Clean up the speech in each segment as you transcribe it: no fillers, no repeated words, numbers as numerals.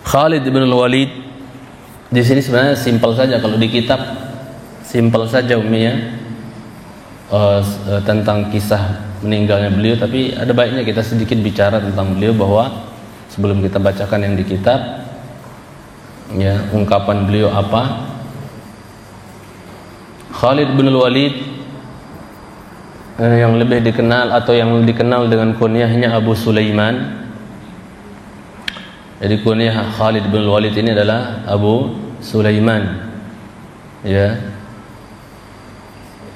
Khalid bin Walid di sini sebenarnya simpel saja, kalau di kitab simpel saja tentang kisah meninggalnya beliau, tapi ada baiknya kita sedikit bicara tentang beliau, bahwa sebelum kita bacakan yang di kitab, ya, ungkapan beliau apa. Khalid bin Walid yang lebih dikenal atau yang dikenal dengan kunyahnya Abu Sulaiman. Jadi kunyah Khalid bin Walid ini adalah Abu Sulaiman, ya.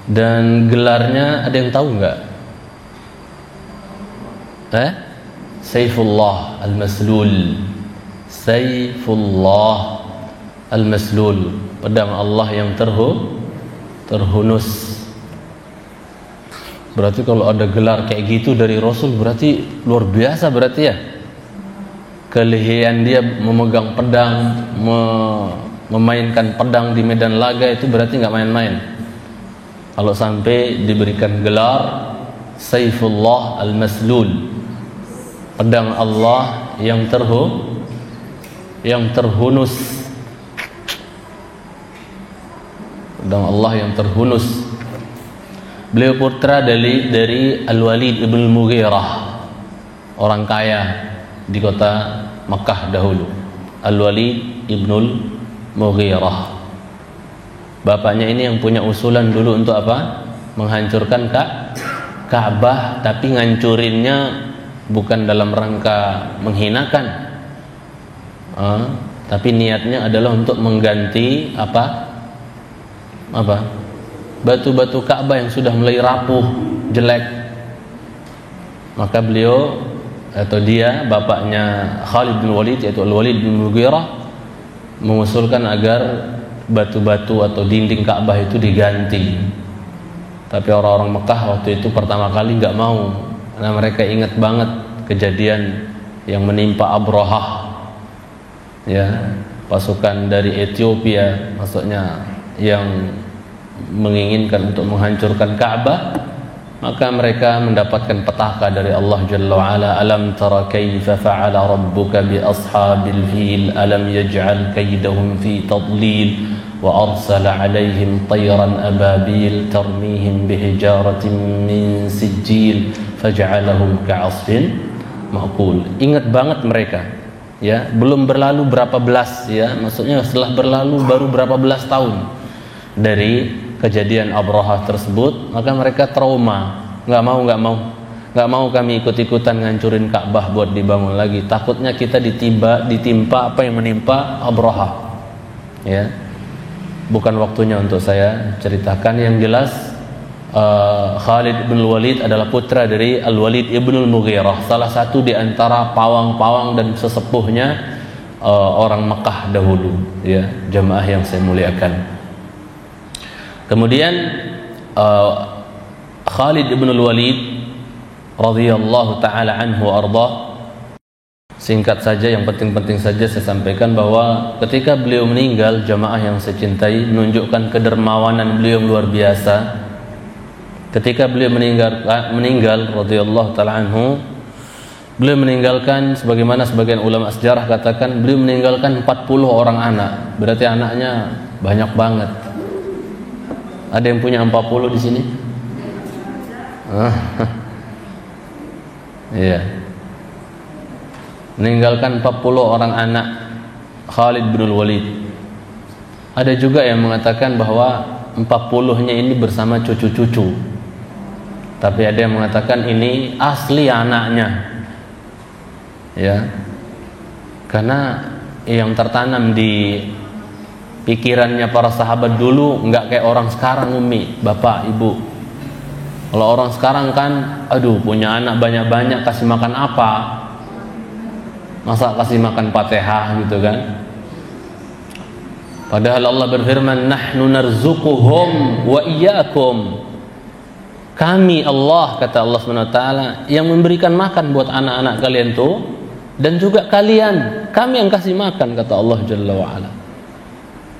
Dan gelarnya ada yang tahu enggak? Saifullah Al-Maslul. Saifullah Al-Maslul, pedang Allah yang terhunus. Berarti kalau ada gelar kayak gitu dari Rasul, berarti luar biasa berarti ya. Kelehian dia memegang pedang, memainkan pedang di medan laga, itu berarti nggak main-main. Kalau sampai diberikan gelar Saifullah Al-Maslul, pedang Allah yang terhunus, pedang Allah yang terhunus. Beliau putra dari Al-Walid ibn Mughirah, orang kaya di kota Makkah dahulu. Al-Walid ibnul Mughirah. Bapaknya ini yang punya usulan dulu untuk apa? Menghancurkan Ka'bah, tapi ngancurinnya bukan dalam rangka menghinakan, tapi niatnya adalah untuk mengganti apa? Batu-batu Ka'bah yang sudah mulai rapuh, jelek. Maka beliau atau dia, bapaknya Khalid bin Walid, yaitu Al-Walid bin Mughirah, mengusulkan agar batu-batu atau dinding Ka'bah itu diganti. Tapi orang-orang Mekah waktu itu pertama kali nggak mau, karena mereka ingat banget kejadian yang menimpa Abrahah, ya, pasukan dari Ethiopia, maksudnya yang menginginkan untuk menghancurkan Ka'bah. Maka mereka mendapatkan petaka dari Allah Jalla wa'ala. Alam tara kaifa fa'ala rabbuka bi ashabil fil alam yaj'al kaidahum fi tadlil wa arsala alaihim tayran ababil tarmihim bihijaratin min sijil faj'alahum ka'asfin ma'kul. Ingat banget mereka, ya, belum berlalu berapa belas, ya, maksudnya setelah berlalu baru berapa belas tahun dari kejadian Abrahah tersebut. Maka mereka trauma, nggak mau kami ikut-ikutan ngancurin Ka'bah buat dibangun lagi, takutnya kita ditimpa apa yang menimpa Abrahah, ya. Bukan waktunya untuk saya ceritakan. Yang jelas Khalid bin Walid adalah putra dari Al-Walid ibnul Mughirah, salah satu di antara pawang-pawang dan sesepuhnya orang Mekah dahulu, ya, jamaah yang saya muliakan. Kemudian Khalid ibn Walid radhiyallahu taala anhu arda, singkat saja, yang penting-penting saja saya sampaikan bahwa ketika beliau meninggal, jamaah yang saya cintai, menunjukkan kedermawanan beliau yang luar biasa. Ketika beliau meninggal radhiyallahu taala anhu, beliau meninggalkan, sebagaimana sebagian ulama sejarah katakan, beliau meninggalkan 40 orang anak. Berarti anaknya banyak banget. Ada yang punya 40 di sini? Iya. Meninggalkan 40 orang anak Khalid bin Walid. Ada juga yang mengatakan bahwa 40-nya ini bersama cucu-cucu. Tapi ada yang mengatakan ini asli anaknya. Ya. Karena yang tertanam di pikirannya para sahabat dulu nggak kayak orang sekarang, bapak, ibu. Kalau orang sekarang kan, aduh, punya anak banyak-banyak, kasih makan apa? Masa kasih makan Fatihah gitu kan? Padahal Allah berfirman, nahnu narzuquhum wa iyyakum. Kami Allah, kata Allah SWT, yang memberikan makan buat anak-anak kalian tuh, dan juga kalian, kami yang kasih makan, kata Allah Jalla wa'ala.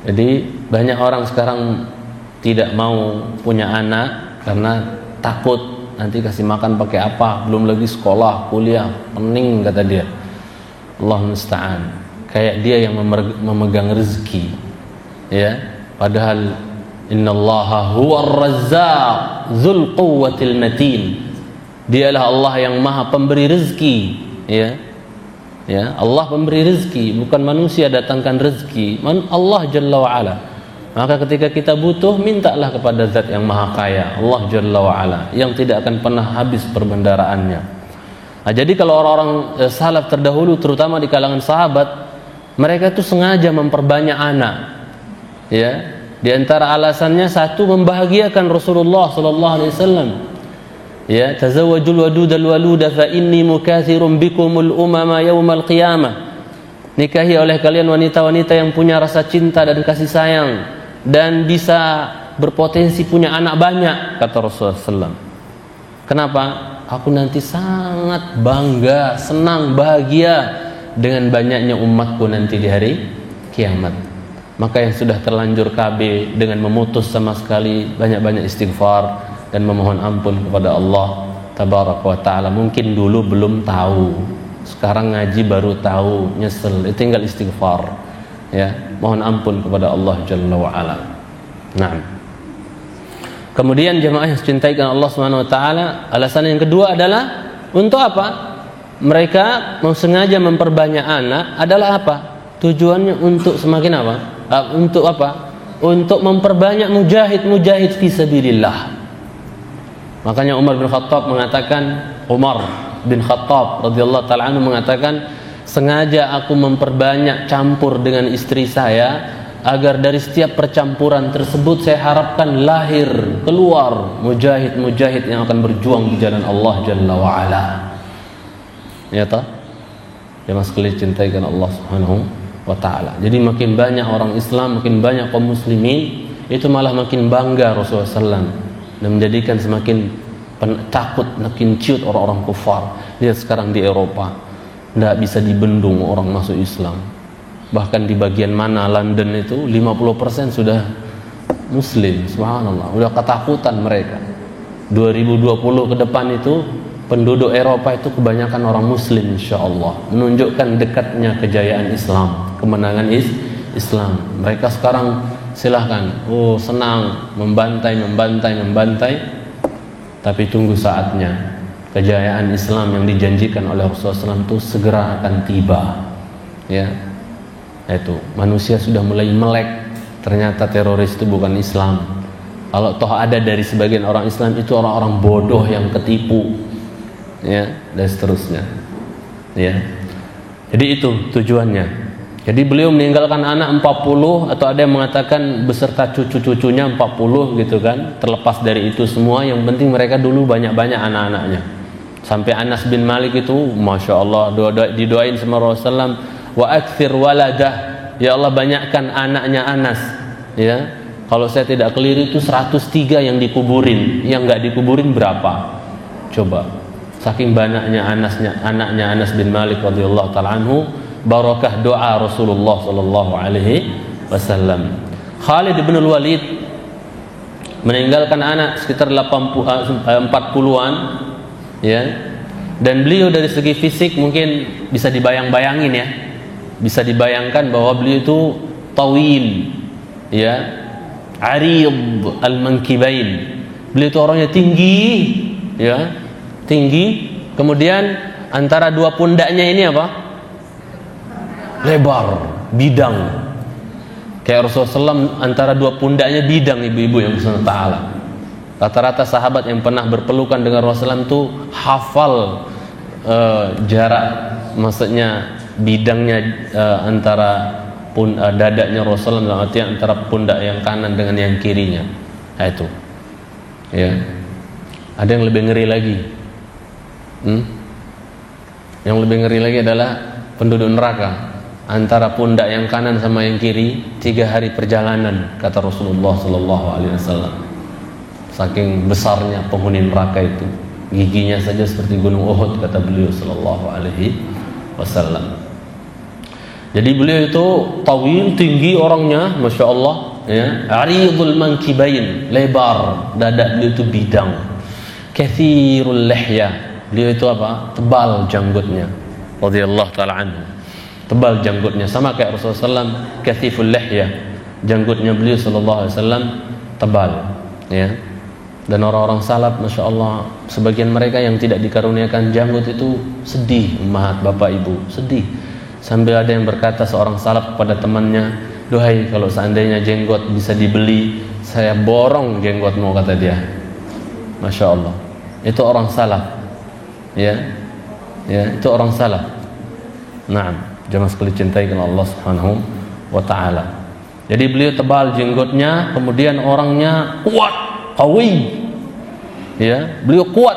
Jadi banyak orang sekarang tidak mau punya anak karena takut nanti kasih makan pakai apa, belum lagi sekolah, kuliah, pening kata dia. Allah musta'an. kayak dia yang memegang rezeki, ya. Padahal innallaha huwar razzaq dzul quwwatil matin. Dialah Allah yang maha pemberi rezeki, ya. Ya, Allah pemberi rezeki, bukan manusia datangkan rezeki. Allah Jalla wa Ala. Maka ketika kita butuh, mintalah kepada Zat yang maha kaya, Allah Jalla wa Ala, yang tidak akan pernah habis perbendaraannya. Nah, jadi kalau orang-orang salaf terdahulu, terutama di kalangan sahabat, mereka itu sengaja memperbanyak anak. Ya, di antara alasannya satu, membahagiakan Rasulullah sallallahu alaihi wasallam. Ya, tazawwajul wadudal waluda fa inni mukatsirun bikumul umama yaumal qiyamah. Nikahi oleh kalian wanita-wanita yang punya rasa cinta dan kasih sayang dan bisa berpotensi punya anak banyak, kata Rasulullah SAW. Kenapa? Aku nanti sangat bangga, senang, bahagia dengan banyaknya umatku nanti di hari kiamat. Maka yang sudah terlanjur KB dengan memutus sama sekali, banyak-banyak istighfar dan memohon ampun kepada Allah Tabaraka wa Ta'ala. Mungkin dulu belum tahu, sekarang ngaji baru tahu, nyesel, tinggal istighfar, ya, mohon ampun kepada Allah Jalla wa Ala. Nah, kemudian jemaah yang dicintaikan Allah Subhanahu wa Ta'ala, alasan yang kedua adalah untuk apa? Mereka mau sengaja memperbanyak anak adalah apa? Tujuannya untuk semakin apa? Untuk apa? Untuk memperbanyak mujahid fi sabilillah. Makanya Umar bin Khattab radhiyallahu ta'ala anhu mengatakan, sengaja aku memperbanyak campur dengan istri saya agar dari setiap percampuran tersebut saya harapkan lahir keluar mujahid-mujahid yang akan berjuang di jalan Allah Jalla wa Ala. Ya toh? Ya mas sekalian, cintaikan Allah Subhanahu wa Ta'ala. Jadi makin banyak orang Islam, makin banyak kaum muslimin, itu malah makin bangga Rasulullah SAW dan menjadikan semakin takut, makin ciut orang-orang kufar. Lihat sekarang di Eropa, tidak bisa dibendung orang masuk Islam. Bahkan di bagian mana London itu 50% sudah Muslim. Subhanallah, udah ketakutan mereka. 2020 ke depan itu penduduk Eropa itu kebanyakan orang Muslim, insyaallah, menunjukkan dekatnya kejayaan Islam, kemenangan Islam. Mereka sekarang silahkan, senang membantai, tapi tunggu saatnya kejayaan Islam yang dijanjikan oleh Rasulullah SAW itu segera akan tiba. Ya, itu manusia sudah mulai melek, ternyata teroris itu bukan Islam. Kalau toh ada dari sebagian orang Islam, itu orang-orang bodoh yang ketipu, ya, dan seterusnya. Ya, jadi itu tujuannya. Jadi beliau meninggalkan anak 40, atau ada yang mengatakan beserta cucu-cucunya 40 gitu kan. Terlepas dari itu semua, yang penting mereka dulu banyak-banyak anak-anaknya. Sampai Anas bin Malik itu, Masya Allah, didoain sama Rasulullah, wa akthir waladah, ya Allah banyakkan anaknya Anas. Ya, kalau saya tidak keliru itu 103 yang dikuburin, yang nggak dikuburin berapa? Coba, saking banyaknya anaknya Anas bin Malik radhiyallahu ta'ala anhu, barakah doa Rasulullah sallallahu alaihi wasallam. Khalid bin Walid meninggalkan anak sekitar 40-an, ya. Dan beliau dari segi fisik mungkin bisa dibayang-bayangin, ya. Bisa dibayangkan bahwa beliau itu tawil, ya, arid al-mankibain. Beliau itu orangnya tinggi, ya, tinggi. Kemudian antara dua pundaknya ini apa? Lebar, bidang. Kayak Rasulullah SAW antara dua pundaknya bidang, ibu-ibu yang Rasulullah Ta'ala. Rata-rata sahabat yang pernah berpelukan dengan Rasulullah itu hafal jarak, maksudnya bidangnya antara dadanya Rasulullah, dalam artian antara pundak yang kanan dengan yang kirinya. Nah itu, ya. Ada yang lebih ngeri lagi. Yang lebih ngeri lagi adalah penduduk neraka. Antara pundak yang kanan sama yang kiri 3 hari perjalanan, kata Rasulullah SAW. Saking besarnya penghuni neraka itu, giginya saja seperti gunung Uhud, kata beliau SAW. Jadi beliau itu tawil, tinggi orangnya, Masya Allah, ya. Aridul mankibain, lebar, dada beliau itu bidang. Kathirul lihya, beliau itu apa? Tebal janggutnya, radhiyallahu ta'ala anhu. tebal janggutnya, sama kayak Rasulullah SAW, kathiful lihya, janggutnya beliau sallallahu alaihi wasallam tebal, ya. Dan orang-orang salaf, masya Allah, sebagian mereka yang tidak dikaruniakan janggut itu sedih, ummahat, bapak ibu, sedih. Sambil ada yang berkata, seorang salaf kepada temannya, "Duhai, kalau seandainya jenggot bisa dibeli, saya borong jenggotmu," kata dia. Masya Allah, itu orang salaf, ya, itu orang salaf. Nah, jamaah sekalian cintai karena Allah Subhanahu wa taala. Jadi beliau tebal jenggotnya, kemudian orangnya kuat, qawi. Ya, beliau kuat.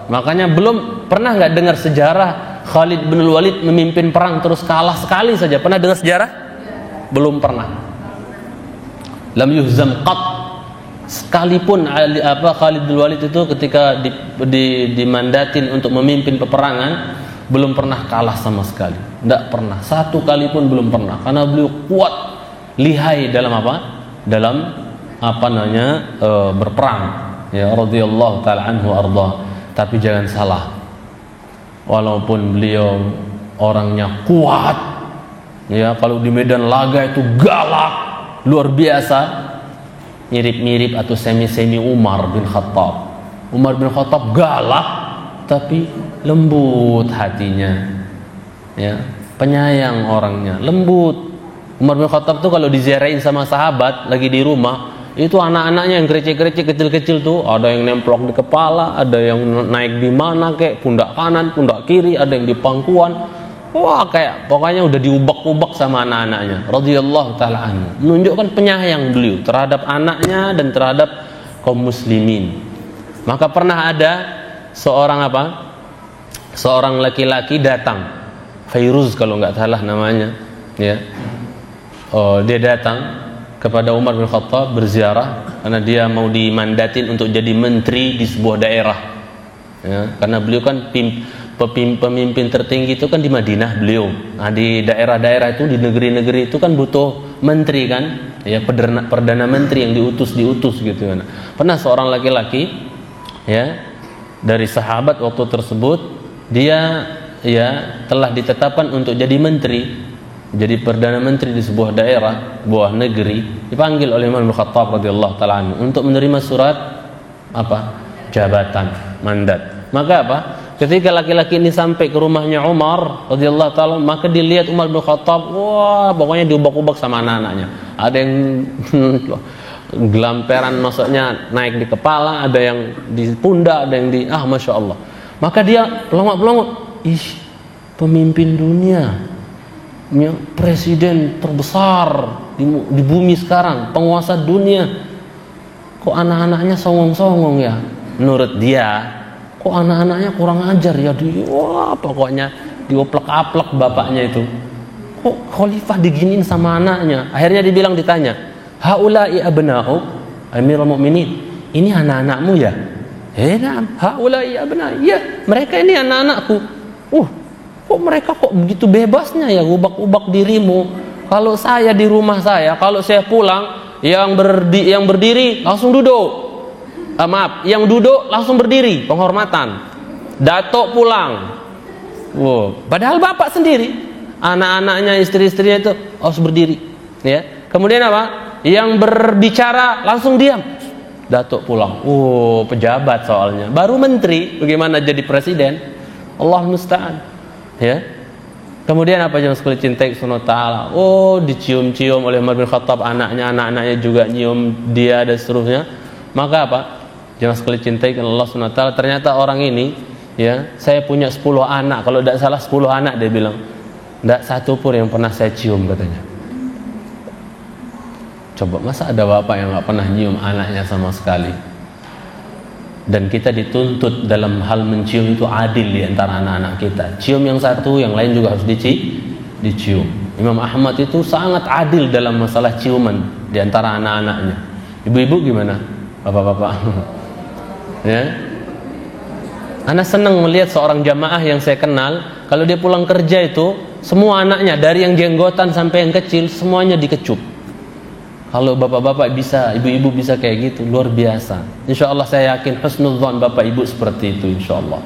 Makanya belum pernah nggak dengar sejarah Khalid bin Walid memimpin perang terus kalah sekali saja. Pernah dengar sejarah? Belum pernah. Lam yuhzam qat. Sekalipun Khalid bin Walid itu ketika dimandatin untuk memimpin peperangan, belum pernah kalah sama sekali. Tidak pernah. Satu kali pun belum pernah. Karena beliau kuat, lihai dalam apa? Dalam berperang. Ya, radhiyallahu taala anhu arda. Tapi jangan salah, walaupun beliau orangnya kuat, ya, kalau di medan laga itu galak luar biasa, mirip-mirip atau semi-semi Umar bin Khattab. Umar bin Khattab galak tapi lembut hatinya, ya, penyayang orangnya, lembut. Umar bin Khattab tuh kalau diziarahin sama sahabat lagi di rumah, itu anak-anaknya yang gerecek-gerecek kecil-kecil tuh, ada yang nemplok di kepala, ada yang naik di mana kayak pundak kanan, pundak kiri, ada yang di pangkuan. Wah, kayak pokoknya udah diubak-ubak sama anak-anaknya. Radhiyallahu taala anhu. Menunjukkan penyayang beliau terhadap anaknya dan terhadap kaum muslimin. Maka pernah ada seorang laki-laki datang, Fairuz kalau nggak salah namanya, ya. Dia datang kepada Umar bin Khattab berziarah karena dia mau dimandatin untuk jadi menteri di sebuah daerah, ya, karena beliau kan pemimpin tertinggi itu kan di Madinah beliau. Nah, di daerah-daerah itu, di negeri-negeri itu kan butuh menteri kan, ya, perdana menteri yang diutus gitu kan. Pernah seorang laki-laki, ya, dari sahabat waktu tersebut, dia, ya, telah ditetapkan untuk jadi menteri, jadi perdana menteri di sebuah daerah, sebuah negeri, dipanggil oleh Umar bin Khattab radhiyallahu taala anhu untuk menerima surat jabatan, mandat. Maka ketika laki-laki ini sampai ke rumahnya Umar radhiyallahu taala, maka dilihat Umar bin Khattab, wah, pokoknya diubak-ubak sama anak-anaknya. Ada yang gelamperan, maksudnya naik di kepala, ada yang di pundak, ada yang di masya Allah. Maka dia pelongot-pelongot, pemimpin dunia, presiden terbesar di bumi sekarang, penguasa dunia, kok anak-anaknya songong-songong ya? Menurut dia, kok anak-anaknya kurang ajar ya? Pokoknya dioplek-aplek bapaknya itu. Kok khalifah diginin sama anaknya? Akhirnya ditanya, haula'i abna'u Amirul Mukminin, ini anak-anakmu ya? Na'am, haula'i abna'i, ya, mereka ini anak-anakku. Kok mereka kok begitu bebasnya ya ubak-ubak dirimu? Kalau saya di rumah saya, kalau saya pulang, yang berdiri langsung duduk. Yang duduk langsung berdiri, penghormatan. Datuk pulang. Padahal bapak sendiri, anak-anaknya, istri-istrinya itu harus berdiri, ya. Kemudian yang berbicara langsung diam. Datuk pulang. Pejabat soalnya, baru menteri, bagaimana jadi presiden? Allah musta'an. Ya. Kemudian jemaah sekalian cintai Subhanahu wa taala. Dicium-cium oleh Umar bin Khattab anaknya juga nyium dia dan seterusnya. Maka jemaah sekalian cintai Allah Subhanahu wa taala, ternyata orang ini, ya, saya punya 10 anak, kalau tidak salah 10 anak dia bilang. Tidak satu pun yang pernah saya cium katanya. Coba, masa ada bapak yang enggak pernah nyium anaknya sama sekali? Dan kita dituntut dalam hal mencium itu adil di antara anak-anak kita. Cium yang satu, yang lain juga harus dicium. Imam Ahmad itu sangat adil dalam masalah ciuman di antara anak-anaknya. Ibu-ibu gimana? Bapak-bapak? Ya. Ana senang melihat seorang jamaah yang saya kenal, kalau dia pulang kerja itu, semua anaknya dari yang jenggotan sampai yang kecil semuanya dikecup. Kalau bapak-bapak bisa, ibu-ibu bisa kayak gitu, luar biasa. Insya Allah saya yakin husnudzon bapak ibu seperti itu, insya Allah.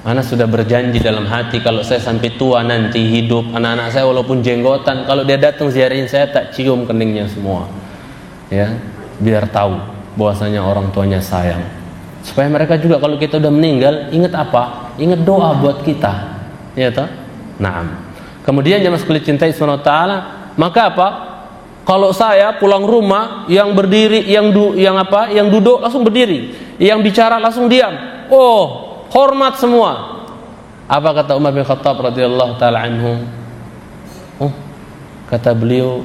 Ana sudah berjanji dalam hati kalau saya sampai tua nanti hidup, anak-anak saya walaupun jenggotan, kalau dia datang ziarahin saya tak cium keningnya semua. Ya, biar tahu bahwasanya orang tuanya sayang. Supaya mereka juga kalau kita udah meninggal ingat apa? Ingat doa buat kita. Ya toh? Naam. Kemudian jemaah sekalian cintai Subhanahu wa taala, maka apa? Kalau saya pulang rumah yang berdiri, yang duduk langsung berdiri, yang bicara langsung diam. Oh, hormat semua. Apa kata Umar bin Khattab radhiyallahu taala anhu? Oh, kata beliau,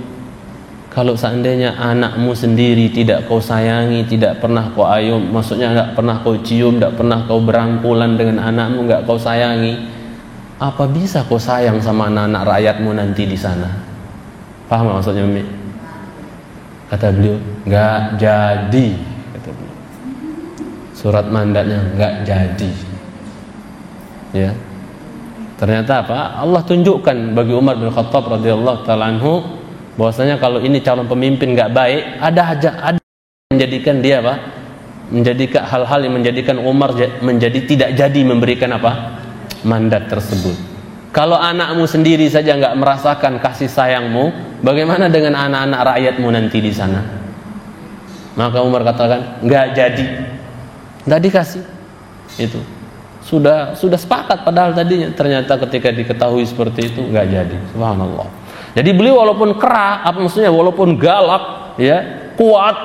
kalau seandainya anakmu sendiri tidak kau sayangi, tidak pernah kau ayum, maksudnya enggak pernah kau cium, enggak pernah kau berangkulan dengan anakmu, enggak kau sayangi, apa bisa kau sayang sama anak-anak rakyatmu nanti di sana? Paham enggak maksudnya, Umi? Kata beliau, enggak jadi, kata beliau. Surat mandatnya enggak jadi. Ya. Ternyata apa? Allah tunjukkan bagi Umar bin Khattab radhiyallahu taala anhu bahwasanya kalau ini calon pemimpin enggak baik, ada menjadikan dia apa? Menjadikan hal-hal yang menjadikan Umar menjadi tidak jadi memberikan apa? Mandat tersebut. Kalau anakmu sendiri saja enggak merasakan kasih sayangmu, bagaimana dengan anak-anak rakyatmu nanti di sana? Maka Umar katakan, enggak jadi. Enggak dikasih. Itu. Sudah sepakat padahal tadinya, ternyata ketika diketahui seperti itu enggak jadi. Subhanallah. Jadi beliau walaupun keras, apa maksudnya, walaupun galak, ya, kuat,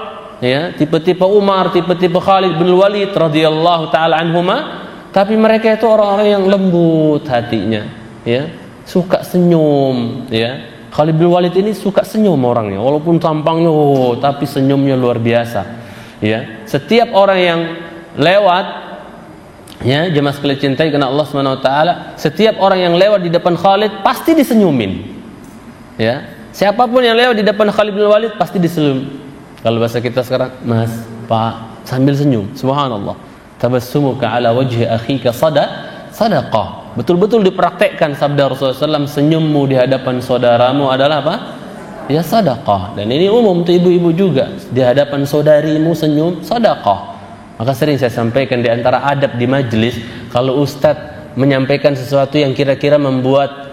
ya, tipe-tipe Umar, tipe-tipe Khalid bin Walid radhiyallahu taala anhuma, tapi mereka itu orang-orang yang lembut hatinya, ya, suka senyum, ya. Khalid bin Walid ini suka senyum orangnya, walaupun tampangnya tapi senyumnya luar biasa, ya. Setiap orang yang lewat, ya, jemaah sekalian cintai karena Allah Subhanahu wa taala, setiap orang yang lewat di depan Khalid pasti disenyumin. Ya, siapapun yang lewat di depan Khalid bin Walid pasti disenyum. Kalau bahasa kita sekarang, Mas, Pak, sambil senyum. Subhanallah. Tabassumuka ala wajhi akhika sadaqah. Betul-betul dipraktekkan sabda Rasulullah SAW, senyummu di hadapan saudaramu adalah apa? Ya, sedekah. Dan ini umum untuk ibu-ibu juga, di hadapan saudarimu senyum, sedekah. Maka sering saya sampaikan di antara adab di majlis, kalau ustadz menyampaikan sesuatu yang kira-kira membuat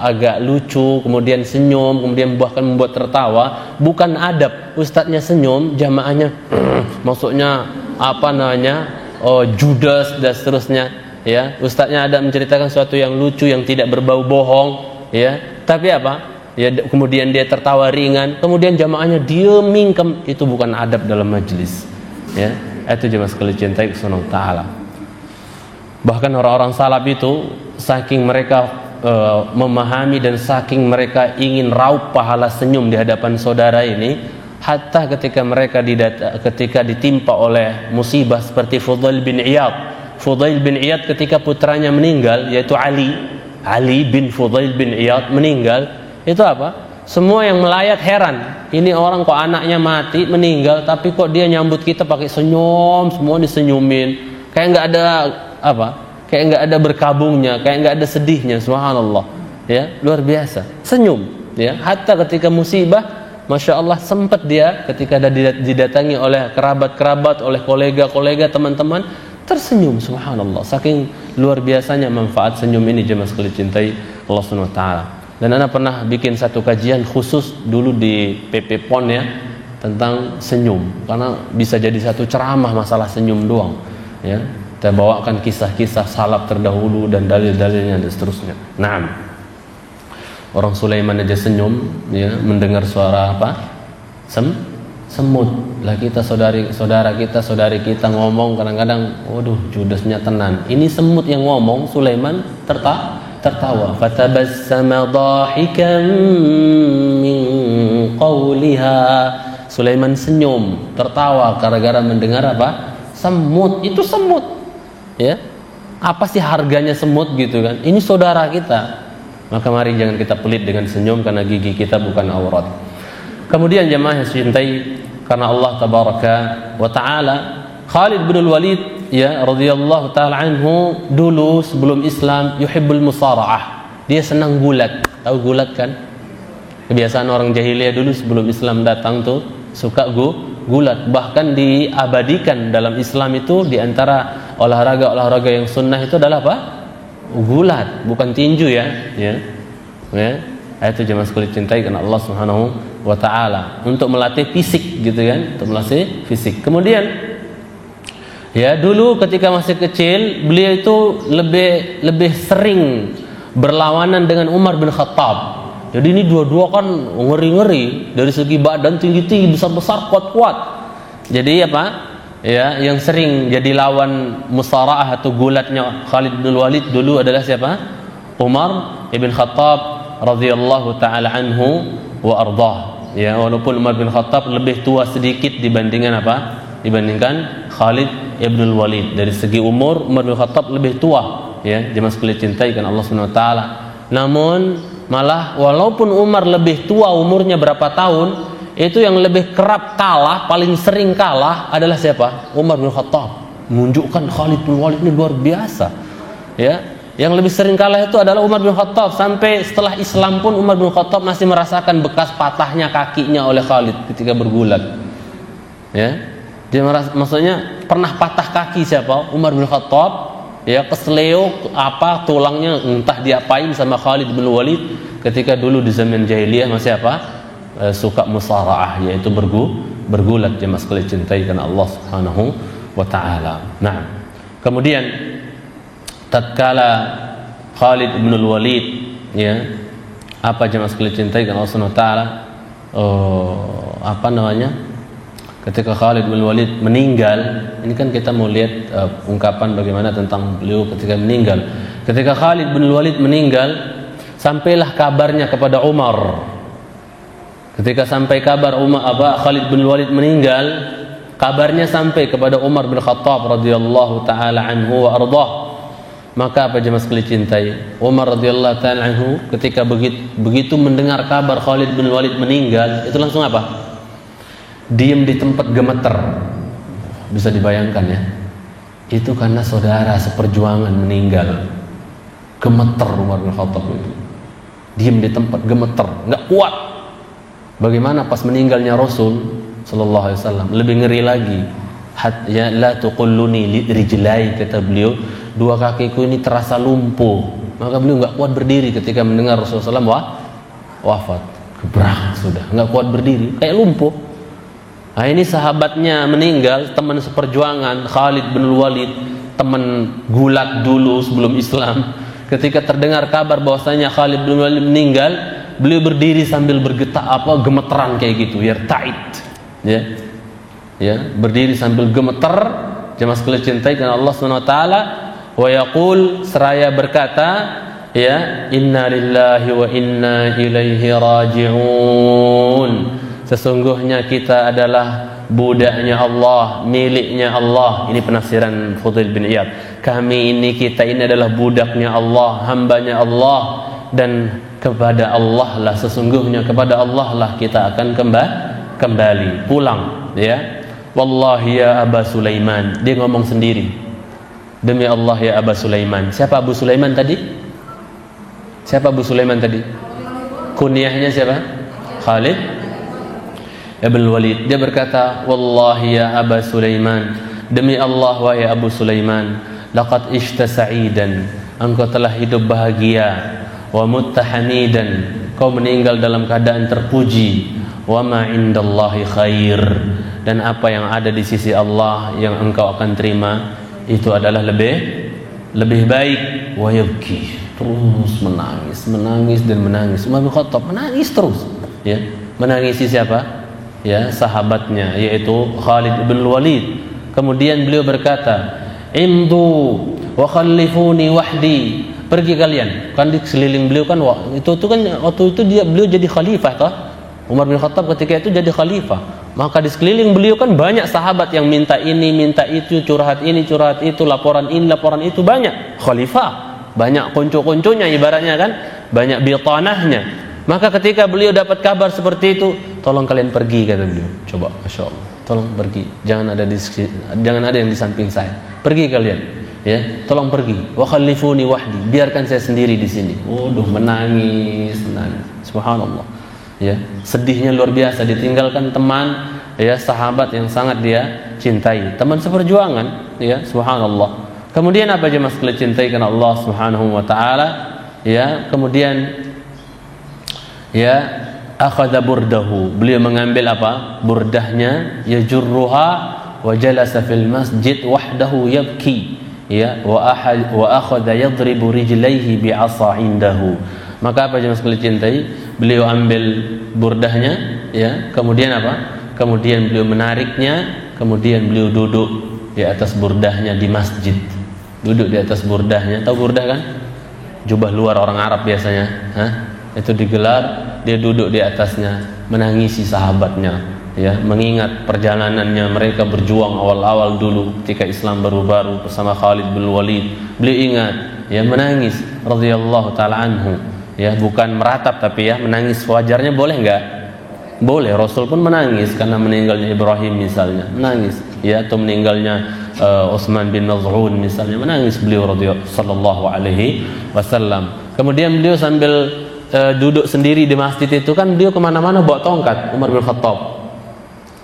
agak lucu, kemudian senyum, kemudian bahkan membuat tertawa, bukan adab ustadznya senyum, jamaahnya maksudnya apa namanya, judes dan seterusnya, ya. Ustadznya ada menceritakan sesuatu yang lucu yang tidak berbau bohong, ya, tapi apa, ya, kemudian dia tertawa ringan, kemudian jamaahnya diam mingkem, itu bukan adab dalam majlis, ya. Itu jemaah sekalian cintai Subhanahu wa taala. Bahkan orang-orang salaf itu saking mereka memahami dan saking mereka ingin raup pahala senyum di hadapan saudara ini, hatta ketika mereka ketika ditimpa oleh musibah seperti Fudail bin Iyad ketika putranya meninggal, yaitu Ali bin Fudail bin Iyad meninggal, itu apa? Semua yang melayat heran, ini orang kok anaknya mati meninggal tapi kok dia nyambut kita pakai senyum, semua disenyumin, kayak nggak ada apa, kayak nggak ada berkabungnya, kayak nggak ada sedihnya. Subhanallah, ya, luar biasa senyum, ya. Hatta ketika musibah, masya Allah, sempat dia ketika didatangi oleh kerabat-kerabat, oleh kolega-kolega, teman-teman, tersenyum. Subhanallah, saking luar biasanya manfaat senyum ini, jemaah sekalian cintai Allah Subhanahu wa taala. Dan ana pernah bikin satu kajian khusus dulu di PP PON, ya, tentang senyum, karena bisa jadi satu ceramah masalah senyum doang, ya. Kita bawakan kisah-kisah salaf terdahulu dan dalil-dalilnya dan seterusnya. Naam. Orang Sulaiman aja senyum, ya, mendengar suara apa? Semut. Lah kita saudara kita ngomong kadang-kadang, waduh, judesnya tenan. Ini semut yang ngomong, Sulaiman tertawa. Fatabassama dhahikan min qawliha. Sulaiman senyum, tertawa gara-gara mendengar apa? Semut. Itu semut. Ya. Apa sih harganya semut gitu kan? Ini saudara kita. Maka mari jangan kita pelit dengan senyum, karena gigi kita bukan aurat. Kemudian jemaah yang cintai karena Allah tabaraka wa taala, Khalid bin Walid, ya, radhiyallahu taala anhu, dulu sebelum Islam yuhibbul musara'ah. Dia senang gulat. Tahu gulat kan? Kebiasaan orang jahiliyah dulu sebelum Islam datang tuh suka gulat. Bahkan diabadikan dalam Islam itu di antara olahraga yang sunnah itu adalah apa? Gulat, bukan tinju ya. Itu jemaah sekalian cintai karena Allah Subhanahu wa taala, untuk melatih fisik gitu kan, untuk melatih fisik. Kemudian ya, dulu ketika masih kecil beliau itu lebih sering berlawanan dengan Umar bin Khattab. Jadi ini dua-dua kan ngeri-ngeri dari segi badan, tinggi-tinggi, besar-besar, kuat-kuat. Jadi apa? Ya, yang sering jadi lawan musara'ah atau gulatnya Khalid bin Walid dulu adalah siapa? Umar bin Khattab radhiyallahu taala anhu wa ardah. Ya, walaupun Umar bin Khattab lebih tua sedikit dibandingkan apa? Dibandingkan Khalid bin Walid. Dari segi umur Umar bin Khattab lebih tua, ya, jemaah sekalian cintai kan Allah Subhanahu wa taala. Namun malah walaupun Umar lebih tua umurnya berapa tahun, itu yang lebih kerap kalah, paling sering kalah adalah siapa? Umar bin Khattab. Menunjukkan Khalid bin Walid ini luar biasa. Ya, yang lebih sering kalah itu adalah Umar bin Khattab. Sampai setelah Islam pun Umar bin Khattab masih merasakan bekas patahnya kakinya oleh Khalid ketika bergulat. Ya, dia maksudnya pernah patah kaki siapa? Umar bin Khattab. Ya, kesleo apa tulangnya entah diapain sama Khalid bin Walid ketika dulu di zaman jahiliyah masih apa? Suka musara'ah, yaitu bergulat, jemaah sekalian cintai karena Allah Subhanahu wa taala. Nah, kemudian tatkala Khalid bin Walid, ya, apa jemaah sekalian cintai karena Allah Subhanahu wa taala, apa namanya? Ketika Khalid bin Walid meninggal, ini kan kita mau lihat ungkapan bagaimana tentang beliau ketika meninggal. Ketika Khalid bin Walid meninggal, sampailah kabarnya kepada Umar. Ketika sampai kabar Khalid bin Walid meninggal, kabarnya sampai kepada Umar bin Khattab radhiyallahu taala anhu wa ardhah. Maka apa jemaah sekalian cintai? Umar radhiyallahu taala anhu ketika begitu mendengar kabar Khalid bin Walid meninggal, itu langsung apa? Diam di tempat, gemeter. Bisa dibayangkan ya, itu karena saudara seperjuangan meninggal. Gemeter Umar bin Khattab itu, diam di tempat, gemeter, nggak kuat. Bagaimana pas meninggalnya Rasul sallallahu alaihi wasallam, lebih ngeri lagi. Ya, la tuqulluni rijlai, kata beliau, dua kakiku ini terasa lumpuh. Maka beliau nggak kuat berdiri ketika mendengar Rasulullah SAW wafat. Gebrak sudah, nggak kuat berdiri, kayak lumpuh. Nah, ini sahabatnya meninggal, teman seperjuangan Khalid bin Walid, teman gulat dulu sebelum Islam. Ketika terdengar kabar bahwasanya Khalid bin Walid meninggal, beliau berdiri sambil gemeteran kayak gitu, yarta'id. Ya, berdiri sambil gemeter, jemaah sekalian cintai karena Allah Subhanahu wa taala, wa yaqul, seraya berkata, ya, inna lillahi wa inna ilaihi raji'un. Sesungguhnya kita adalah budaknya Allah, miliknya Allah. Ini penafsiran Fudail bin Iyad. Kita ini adalah budaknya Allah, hambanya Allah, dan kepada Allah lah, sesungguhnya kepada Allah lah kita akan kembali pulang. Ya, wallahi ya Aba Sulaiman. Dia ngomong sendiri, demi Allah ya Aba Sulaiman. Siapa Abu Sulaiman tadi? Siapa Abu Sulaiman tadi? Kunyahnya siapa? Khalid Ibn Walid. Dia berkata, wallahi ya Aba Sulaiman, demi Allah wahai Abu Sulaiman, laqad ishta sa'idan, engkau telah hidup bahagia, wa mutta hamidan, kau meninggal dalam keadaan terpuji, wa ma indallahi khair, dan apa yang ada di sisi Allah yang engkau akan terima itu adalah lebih baik. Wa yabki, terus menangis dan menangis. Umar bin Khattab menangis terus, ya, menangisi siapa? Ya, sahabatnya, yaitu Khalid bin Walid. Kemudian beliau berkata, imdu wa khallifuni wahdi, pergi kalian. Kan di sekeliling beliau kan itu kan waktu itu beliau jadi khalifah toh. Umar bin Khattab ketika itu jadi khalifah. Maka di sekeliling beliau kan banyak sahabat yang minta ini, minta itu, curhat ini, curhat itu, laporan ini, laporan itu, banyak. Khalifah, banyak konco-konconya ibaratnya kan, banyak bitanahnya. Maka ketika beliau dapat kabar seperti itu, tolong kalian pergi, kata beliau. Coba, masya Allah, tolong pergi. Jangan ada yang di samping saya. Pergi kalian, ya, tolong pergi. Wa khallifuni wahdi, biarkan saya sendiri di sini. Waduh, menangis. Subhanallah. Ya, sedihnya luar biasa, ditinggalkan teman, ya, sahabat yang sangat dia cintai, teman seperjuangan, ya, subhanallah. Kemudian apa jemaah sekalian cintai karena Allah Subhanahu wa taala, ya, kemudian ya akhadha burdahu, beliau mengambil apa? Burdahnya, yajurruha wa jalasa fil masjid wahdahu yabki, ya, wa akhadha yadribu rijlaihi bi'asa indahu. Maka apa jemaah sekalian cintai, beliau ambil burdahnya, ya, kemudian apa? Kemudian beliau menariknya, kemudian beliau duduk di atas burdahnya di masjid. Duduk di atas burdahnya. Tahu burdah kan? Jubah luar orang Arab biasanya. Itu digelar, dia duduk di atasnya, menangisi sahabatnya, ya, mengingat perjalanannya mereka berjuang awal-awal dulu ketika Islam baru-baru bersama Khalid bin Walid. Beliau ingat, ya, menangis radhiyallahu taala anhu, ya, bukan meratap tapi ya menangis. Wajarnya boleh enggak? Boleh. Rasul pun menangis karena meninggalnya Ibrahim misalnya, menangis, ya, atau meninggalnya Utsman bin Maz'un misalnya, menangis beliau radhiyallahu sallallahu alaihi wasallam. Kemudian beliau sambil duduk sendiri di masjid itu kan beliau kemana-mana bawa tongkat. Umar bin Khattab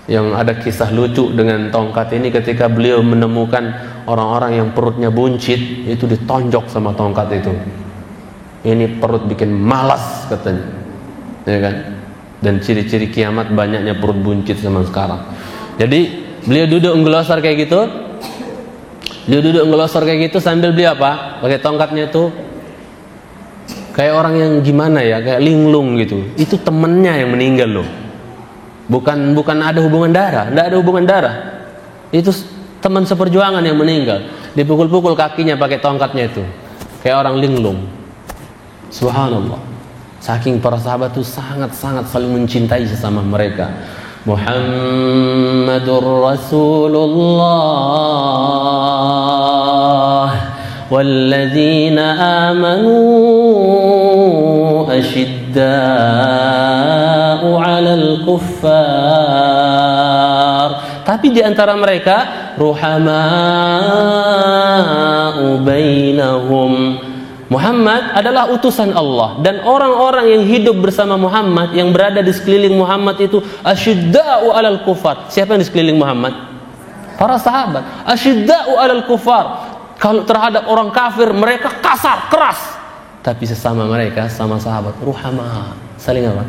yang ada kisah lucu dengan tongkat ini, ketika beliau menemukan orang-orang yang perutnya buncit, itu ditonjok sama tongkat itu. Ini perut bikin malas katanya, ya kan? Dan ciri-ciri kiamat banyaknya perut buncit zaman sekarang. Jadi beliau duduk ngelosor kayak gitu. Beliau duduk ngelosor kayak gitu sambil beliau apa? Pakai tongkatnya itu kayak orang yang gimana ya, kayak linglung gitu. Itu temennya yang meninggal loh. Bukan ada hubungan darah, enggak ada hubungan darah. Itu teman seperjuangan yang meninggal. Dipukul-pukul kakinya pakai tongkatnya itu. Kayak orang linglung. Subhanallah. Saking para sahabat itu sangat-sangat saling mencintai sesama mereka. Muhammadur Rasulullah walladzina amanu asyidda'u 'alal kuffar. Tapi di antara mereka ruhama'u bainahum. Muhammad adalah utusan Allah, dan orang-orang yang hidup bersama Muhammad, yang berada di sekeliling Muhammad itu asyidda'u 'alal kufar. Siapa yang di sekeliling Muhammad? Para sahabat. Asyidda'u 'alal kufar. Kalau terhadap orang kafir mereka kasar, keras. Tapi sesama mereka, sama sahabat, ruhama, saling apa?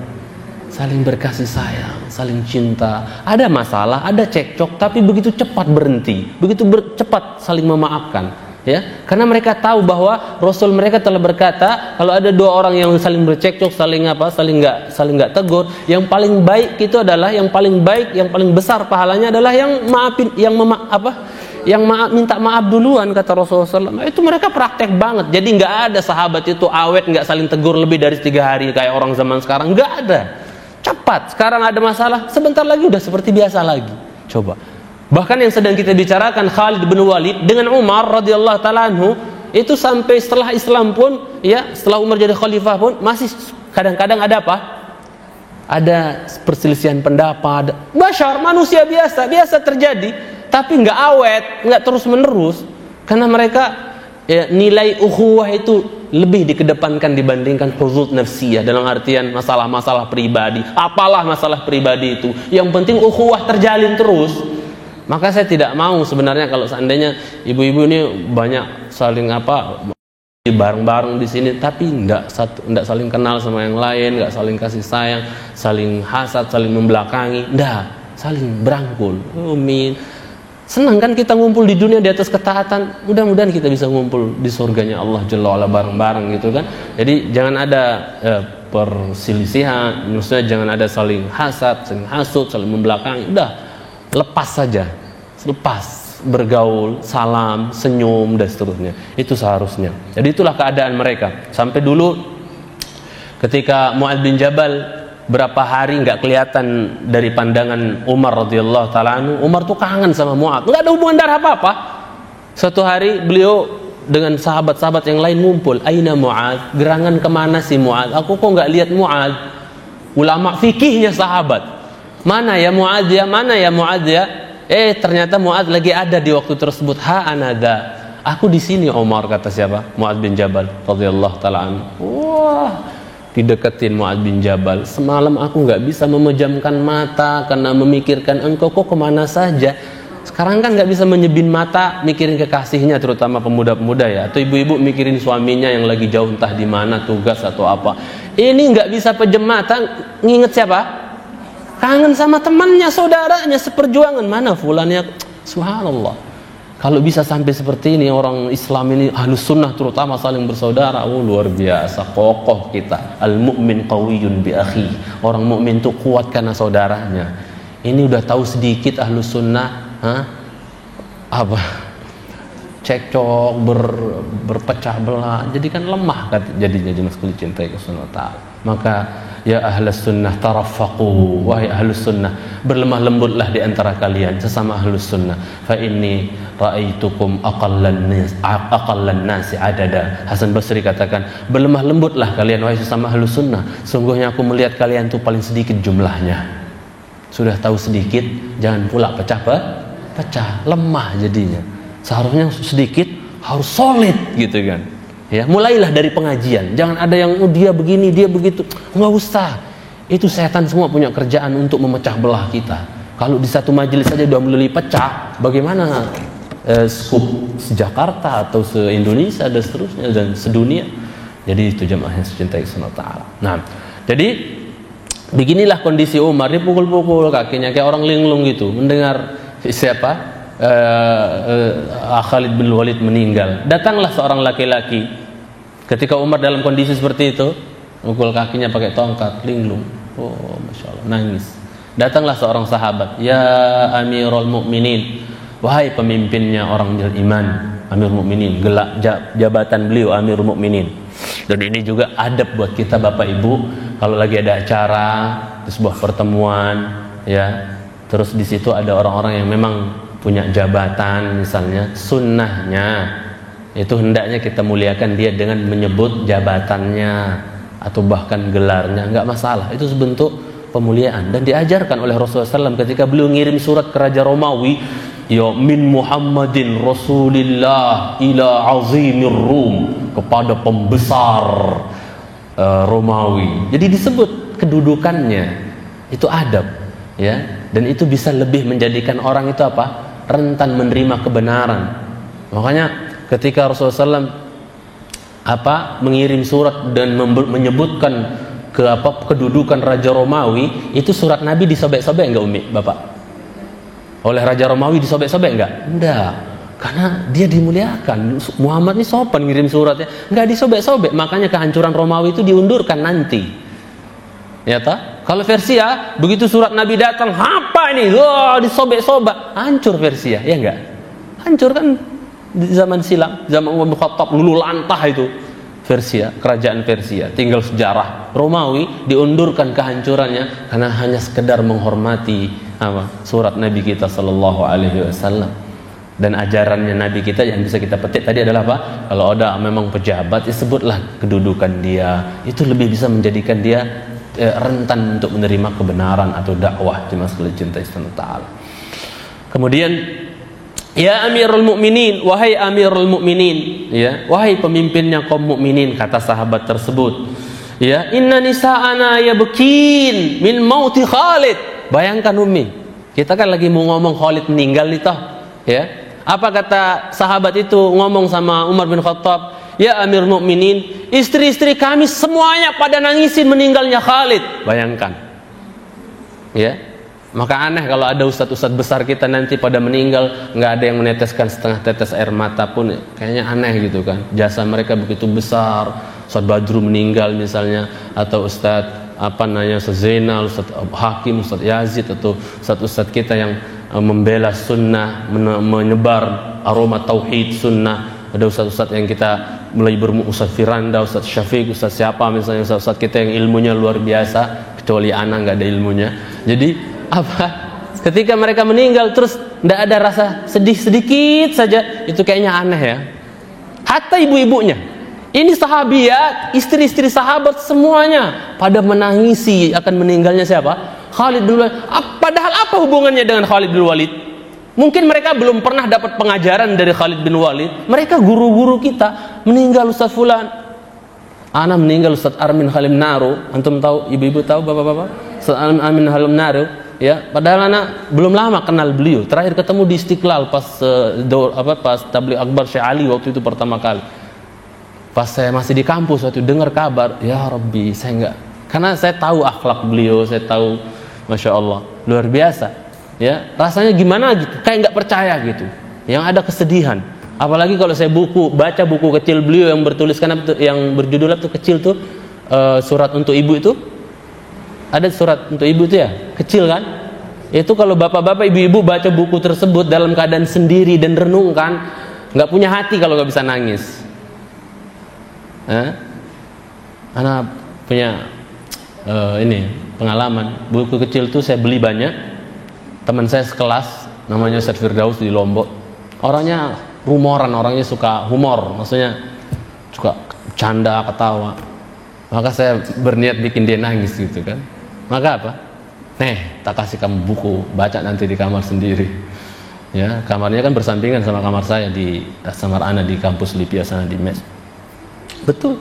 Saling berkasih sayang, saling cinta. Ada masalah, ada cekcok, tapi begitu cepat berhenti, begitu cepat saling memaafkan. Ya, karena mereka tahu bahwa Rasul mereka telah berkata, kalau ada dua orang yang saling bercekcok, saling nggak tegur, yang paling baik itu adalah yang paling besar pahalanya adalah yang maafin, yang minta maaf duluan, kata Rasulullah SAW. Itu mereka praktek banget. Jadi nggak ada sahabat itu awet nggak saling tegur lebih dari 3 hari kayak orang zaman sekarang. Nggak ada. Cepat. Sekarang ada masalah, sebentar lagi udah seperti biasa lagi. Coba. Bahkan yang sedang kita bicarakan Khalid bin Walid dengan Umar radhiyallahu taala anhu, itu sampai setelah Islam pun, ya, setelah Umar jadi khalifah pun masih kadang-kadang ada apa? Ada perselisihan pendapat. Bashar, manusia biasa terjadi, tapi nggak awet, nggak terus-menerus, karena mereka, ya, nilai ukhuwah itu lebih dikedepankan dibandingkan huzuz nafsiyah, dalam artian masalah-masalah pribadi. Apalah masalah pribadi itu, yang penting ukhuwah terjalin terus. Maka saya tidak mau sebenarnya kalau seandainya ibu-ibu ini banyak saling bareng-bareng di sini, tapi enggak saling kenal sama yang lain, enggak saling kasih sayang, saling hasad, saling membelakangi, enggak, saling berangkul. Amin. Senang kan kita ngumpul di dunia di atas ketaatan, mudah-mudahan kita bisa ngumpul di surganya Allah Jalla wa'ala bareng-bareng gitu kan. Jadi jangan ada perselisihan, maksudnya jangan ada saling hasad, saling hasud, saling membelakangi. Udah, lepas saja, lepas bergaul, salam, senyum, dan seterusnya. Itu seharusnya. Jadi itulah keadaan mereka. Sampai dulu ketika Mu'adz bin Jabal berapa hari nggak kelihatan dari pandangan Umar radhiyallahu taala anhu, Umar tuh kangen sama Mu'adz. Nggak ada hubungan darah apa-apa. Suatu hari beliau dengan sahabat-sahabat yang lain ngumpul. Aina Mu'adz? Gerangan kemana sih Mu'adz? Aku kok nggak lihat Mu'adz. Ulama fikihnya sahabat. Mana ya Mu'adz ya? Mana ya Mu'adz ya? Ternyata Mu'adz lagi ada di waktu tersebut. Ha anada. Aku di sini Umar, kata siapa? Mu'adz bin Jabal radhiyallahu taala anhu. Wah, dideketin Mu'adz bin Jabal. Semalam aku nggak bisa memejamkan mata karena memikirkan engkau kok kemana saja. Sekarang kan nggak bisa menyebin mata mikirin kekasihnya, terutama pemuda-pemuda ya, atau ibu-ibu mikirin suaminya yang lagi jauh entah di mana tugas atau apa. Ini nggak bisa pejem mata nginget siapa? Kangen sama temannya, saudaranya seperjuangan. Mana fulannya? Subhanallah. Kalau bisa sampai seperti ini orang Islam ini, Ahlus Sunnah terutama saling bersaudara, luar biasa kokoh kita. Al-mu'min qawiyyun bi akhi. Orang mukmin itu kuat karena saudaranya. Ini udah tahu sedikit Ahlus Sunnah, cekcok, berpecah belah, jadi kan lemah kan, jadi mas kulit cintai ke sunnah ta'ala. Maka ya Ahlus Sunnah tarafaqu, wahai Ahlus Sunnah, berlemah lembutlah di antara kalian sesama Ahlus Sunnah. Fa inni ra'aitukum aqallan nasi adada. Hasan Basri katakan, berlemah lembutlah kalian wahai sesama Ahlus Sunnah, sungguhnya aku melihat kalian tuh paling sedikit jumlahnya. Sudah tahu sedikit, jangan pula pecah, lemah jadinya. Seharusnya sedikit, harus solid gitu kan. Ya, mulailah dari pengajian. Jangan ada yang dia begini, dia begitu. Enggak usah. Itu setan semua punya kerjaan untuk memecah belah kita. Kalau di satu majelis saja udah mulai pecah, bagaimana skup se-Jakarta atau se-Indonesia dan seterusnya dan sedunia. Jadi itu jamaah yang cintai sunnah ta'ala. Nah, jadi beginilah kondisi Umar, dipukul-pukul kakinya kayak orang linglung gitu. Mendengar siapa? Khalid bin Walid meninggal. Datanglah seorang laki-laki. Ketika Umar dalam kondisi seperti itu, mukul kakinya pakai tongkat, linglung. Oh, masya Allah, nangis. Datanglah seorang sahabat, ya Amirul Mukminin, wahai pemimpinnya orang beriman, Amirul Mukminin, gelak jabatan beliau Amirul Mukminin. Dan ini juga adab buat kita Bapak Ibu, kalau lagi ada acara, sebuah pertemuan, ya, terus di situ ada orang-orang yang memang punya jabatan, misalnya sunnahnya itu hendaknya kita muliakan dia dengan menyebut jabatannya atau bahkan gelarnya, enggak masalah. Itu sebentuk pemuliaan dan diajarkan oleh Rasulullah SAW ketika beliau ngirim surat ke Raja Romawi, ya min Muhammadin Rasulillah ila azimir Rum, kepada pembesar Romawi. Jadi disebut kedudukannya, itu adab, ya, dan itu bisa lebih menjadikan orang itu apa? Rentan menerima kebenaran. Makanya ketika Rasulullah SAW mengirim surat dan menyebutkan kedudukan Raja Romawi, itu surat Nabi disobek-sobek enggak Umi, Bapak? Oleh Raja Romawi disobek-sobek enggak? Enggak. Karena dia dimuliakan. Muhammad ini sopan ngirim suratnya, enggak disobek-sobek. Makanya kehancuran Romawi itu diundurkan nanti. Ya tak? Kalau Persia, begitu surat Nabi datang, apa ini? Wah, disobek-sobek, hancur Persia, ya enggak? Hancur kan di zaman silam, zaman Umar bin Khattab, lulu lantah itu Persia, kerajaan Persia. Tinggal sejarah. Romawi diundurkan kehancurannya karena hanya sekedar menghormati surat Nabi kita sallallahu alaihi wasallam. Dan ajarannya Nabi kita yang bisa kita petik tadi adalah apa? Kalau ada memang pejabat, sebutlah kedudukan dia. Itu lebih bisa menjadikan dia rentan untuk menerima kebenaran atau dakwah. Jemaah sekalian cintai Allah Ta'ala. Kemudian, ya Amirul Mukminin, wahai Amirul Mukminin, ya, wahai pemimpinnya kaum mukminin, kata sahabat tersebut, ya, inna nisa'ana yabkin min mauti Khalid. Bayangkan Umi, kita kan lagi mau ngomong Khalid meninggal itu, ya. Apa kata sahabat itu ngomong sama Umar bin Khattab? Ya Amirul Mukminin, istri-istri kami semuanya pada nangisin meninggalnya Khalid. Bayangkan, ya. Maka aneh kalau ada ustadz-ustadz besar kita nanti pada meninggal, nggak ada yang meneteskan setengah tetes air mata pun, kayaknya aneh gitu kan. Jasa mereka begitu besar. Ustadz Badru meninggal misalnya, atau ustadz Ustadz Zainal, Ustadz Hakim, Ustadz Yazid, atau ustadz-ustadz kita yang membela sunnah, menyebar aroma tauhid sunnah. Ada ustadz-ustadz yang kita mulai Ustadz Firanda, Ustadz Syafiq, Ustadz siapa misalnya, ustadz-ustadz kita yang ilmunya luar biasa, kecuali anak nggak ada ilmunya. Jadi ketika mereka meninggal terus tidak ada rasa sedih sedikit saja, itu kayaknya aneh ya. Hatta ibu-ibunya, ini sahabiat, istri-istri sahabat semuanya pada menangisi akan meninggalnya siapa? Khalid bin Walid. Padahal apa hubungannya dengan Khalid bin Walid? Mungkin mereka belum pernah dapat pengajaran dari Khalid bin Walid. Mereka guru-guru kita. Meninggal Ustaz Fulan, ana meninggal Ustaz Armin Halim Naru. Antum tahu, ibu-ibu tahu, bapak-bapak? Ustaz Armin Halim Naru ya, padahal anak belum lama kenal beliau. Terakhir ketemu di Istiqlal pas pas tabligh akbar Syekh Ali waktu itu pertama kali. Pas saya masih di kampus waktu dengar kabar, ya Rabbi, saya enggak, karena saya tahu akhlak beliau, saya tahu, Masya Allah, luar biasa. Ya, rasanya gimana gitu, kayak nggak percaya gitu. Yang ada kesedihan. Apalagi kalau saya baca buku kecil beliau yang bertuliskan yang berjudul apa tuh kecil tuh, surat untuk ibu itu. Ada surat untuk ibu itu ya, kecil kan? Itu kalau bapak-bapak, ibu-ibu baca buku tersebut dalam keadaan sendiri dan renungkan, nggak punya hati kalau nggak bisa nangis. Anak punya ini pengalaman, buku kecil tuh saya beli banyak. Teman saya sekelas namanya Ustaz Firdaus di Lombok, orangnya rumoran, orangnya suka humor, maksudnya suka canda, ketawa. Maka saya berniat bikin dia nangis gitu kan. Maka apa? Tak kasih kamu buku, baca nanti di kamar sendiri. Ya, kamarnya kan bersampingan sama kamar saya di Samar Ana di kampus Lipia sana di Mes. Betul.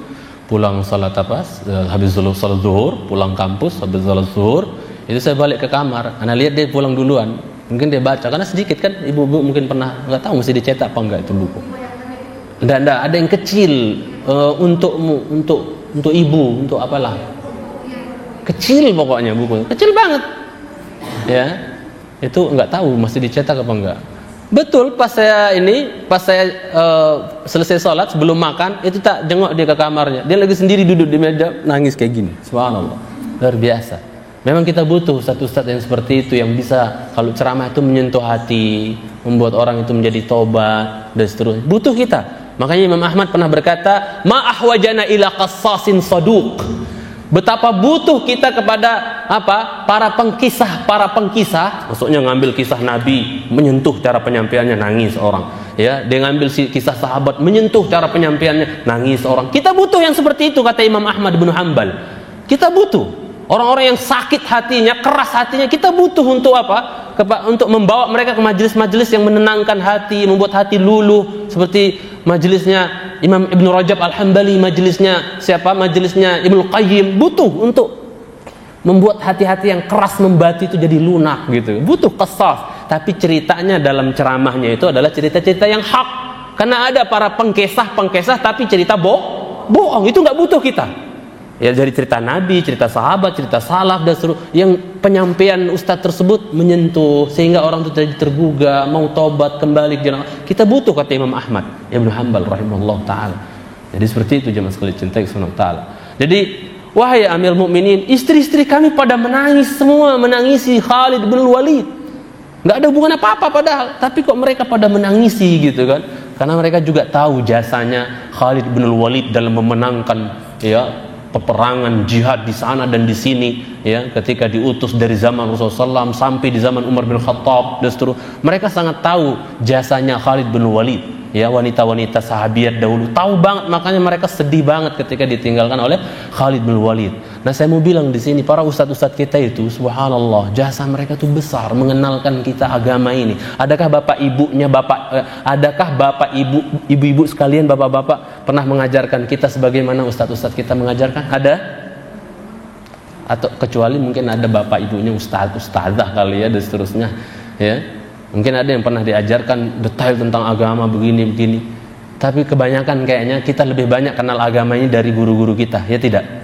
Pulang salat habis salat zuhur, pulang kampus habis salat zuhur, itu saya balik ke kamar. Ana lihat dia pulang duluan. Mungkin dia baca, karena sedikit kan, ibu-ibu mungkin pernah, nggak tahu mesti dicetak apa enggak itu buku. Enggak, ada yang kecil untuk ibu, untuk apalah. Kecil pokoknya buku, kecil banget. Ya. Itu enggak tahu mesti dicetak apa enggak. Betul, pas saya selesai sholat sebelum makan, itu tak jenguk dia ke kamarnya. Dia lagi sendiri duduk di meja nangis kayak gini. Subhanallah, luar biasa. Memang kita butuh satu ustaz yang seperti itu, yang bisa kalau ceramah itu menyentuh hati, membuat orang itu menjadi tobat dan seterusnya. Butuh kita. Makanya Imam Ahmad pernah berkata, ma ahwajana ila qassasin saduq. Betapa butuh kita kepada apa? Para pengkisah, maksudnya ngambil kisah Nabi, menyentuh cara penyampaiannya, nangis orang. Ya, dia ngambil kisah sahabat, menyentuh cara penyampaiannya, nangis orang. Kita butuh yang seperti itu, kata Imam Ahmad bin Hanbal. Kita butuh orang-orang yang sakit hatinya, keras hatinya. Kita butuh untuk apa? Untuk membawa mereka ke majelis-majelis yang menenangkan hati, membuat hati luluh, seperti majelisnya Imam Ibn Rajab Al-Hambali, majelisnya siapa? Majelisnya Ibnu Qayyim. Butuh untuk membuat hati-hati yang keras membatu itu jadi lunak gitu. Butuh qasas. Tapi ceritanya dalam ceramahnya itu adalah cerita-cerita yang hak. Karena ada para pengkisah tapi cerita bohong. Itu nggak butuh kita. Ya, dari cerita Nabi, cerita sahabat, cerita salaf dan seluruh yang penyampaian ustaz tersebut menyentuh sehingga orang itu jadi tergugah, mau tobat kembali ke jalan. Kita butuh, kata Imam Ahmad Ibn Hanbal rahimahullah taala. Jadi seperti itu jemaah sekalian cinta subhanahu taala. Jadi wahai Amirul Mukminin, istri-istri kami pada menangis semua, menangisi Khalid bin Walid. Enggak ada hubungan apa-apa padahal, tapi kok mereka pada menangisi gitu kan? Karena mereka juga tahu jasanya Khalid bin Walid dalam memenangkan peperangan jihad di sana dan di sini, ya, ketika diutus dari zaman Rasulullah SAW sampai di zaman Umar bin Khattab dan seterusnya. Mereka sangat tahu jasanya Khalid bin Walid, ya, wanita-wanita sahabiat dahulu tahu banget, makanya mereka sedih banget ketika ditinggalkan oleh Khalid bin Walid. Nah, saya mau bilang di sini para ustadz-ustadz kita itu, subhanallah, jasa mereka itu besar mengenalkan kita agama ini. Adakah ibu-ibu sekalian, bapak-bapak pernah mengajarkan kita sebagaimana ustadz-ustadz kita mengajarkan? Ada? Atau kecuali mungkin ada bapak ibunya ustadzah kali ya dan seterusnya, ya. Mungkin ada yang pernah diajarkan detail tentang agama begini. Tapi kebanyakan kayaknya kita lebih banyak kenal agama ini dari guru-guru kita, ya tidak?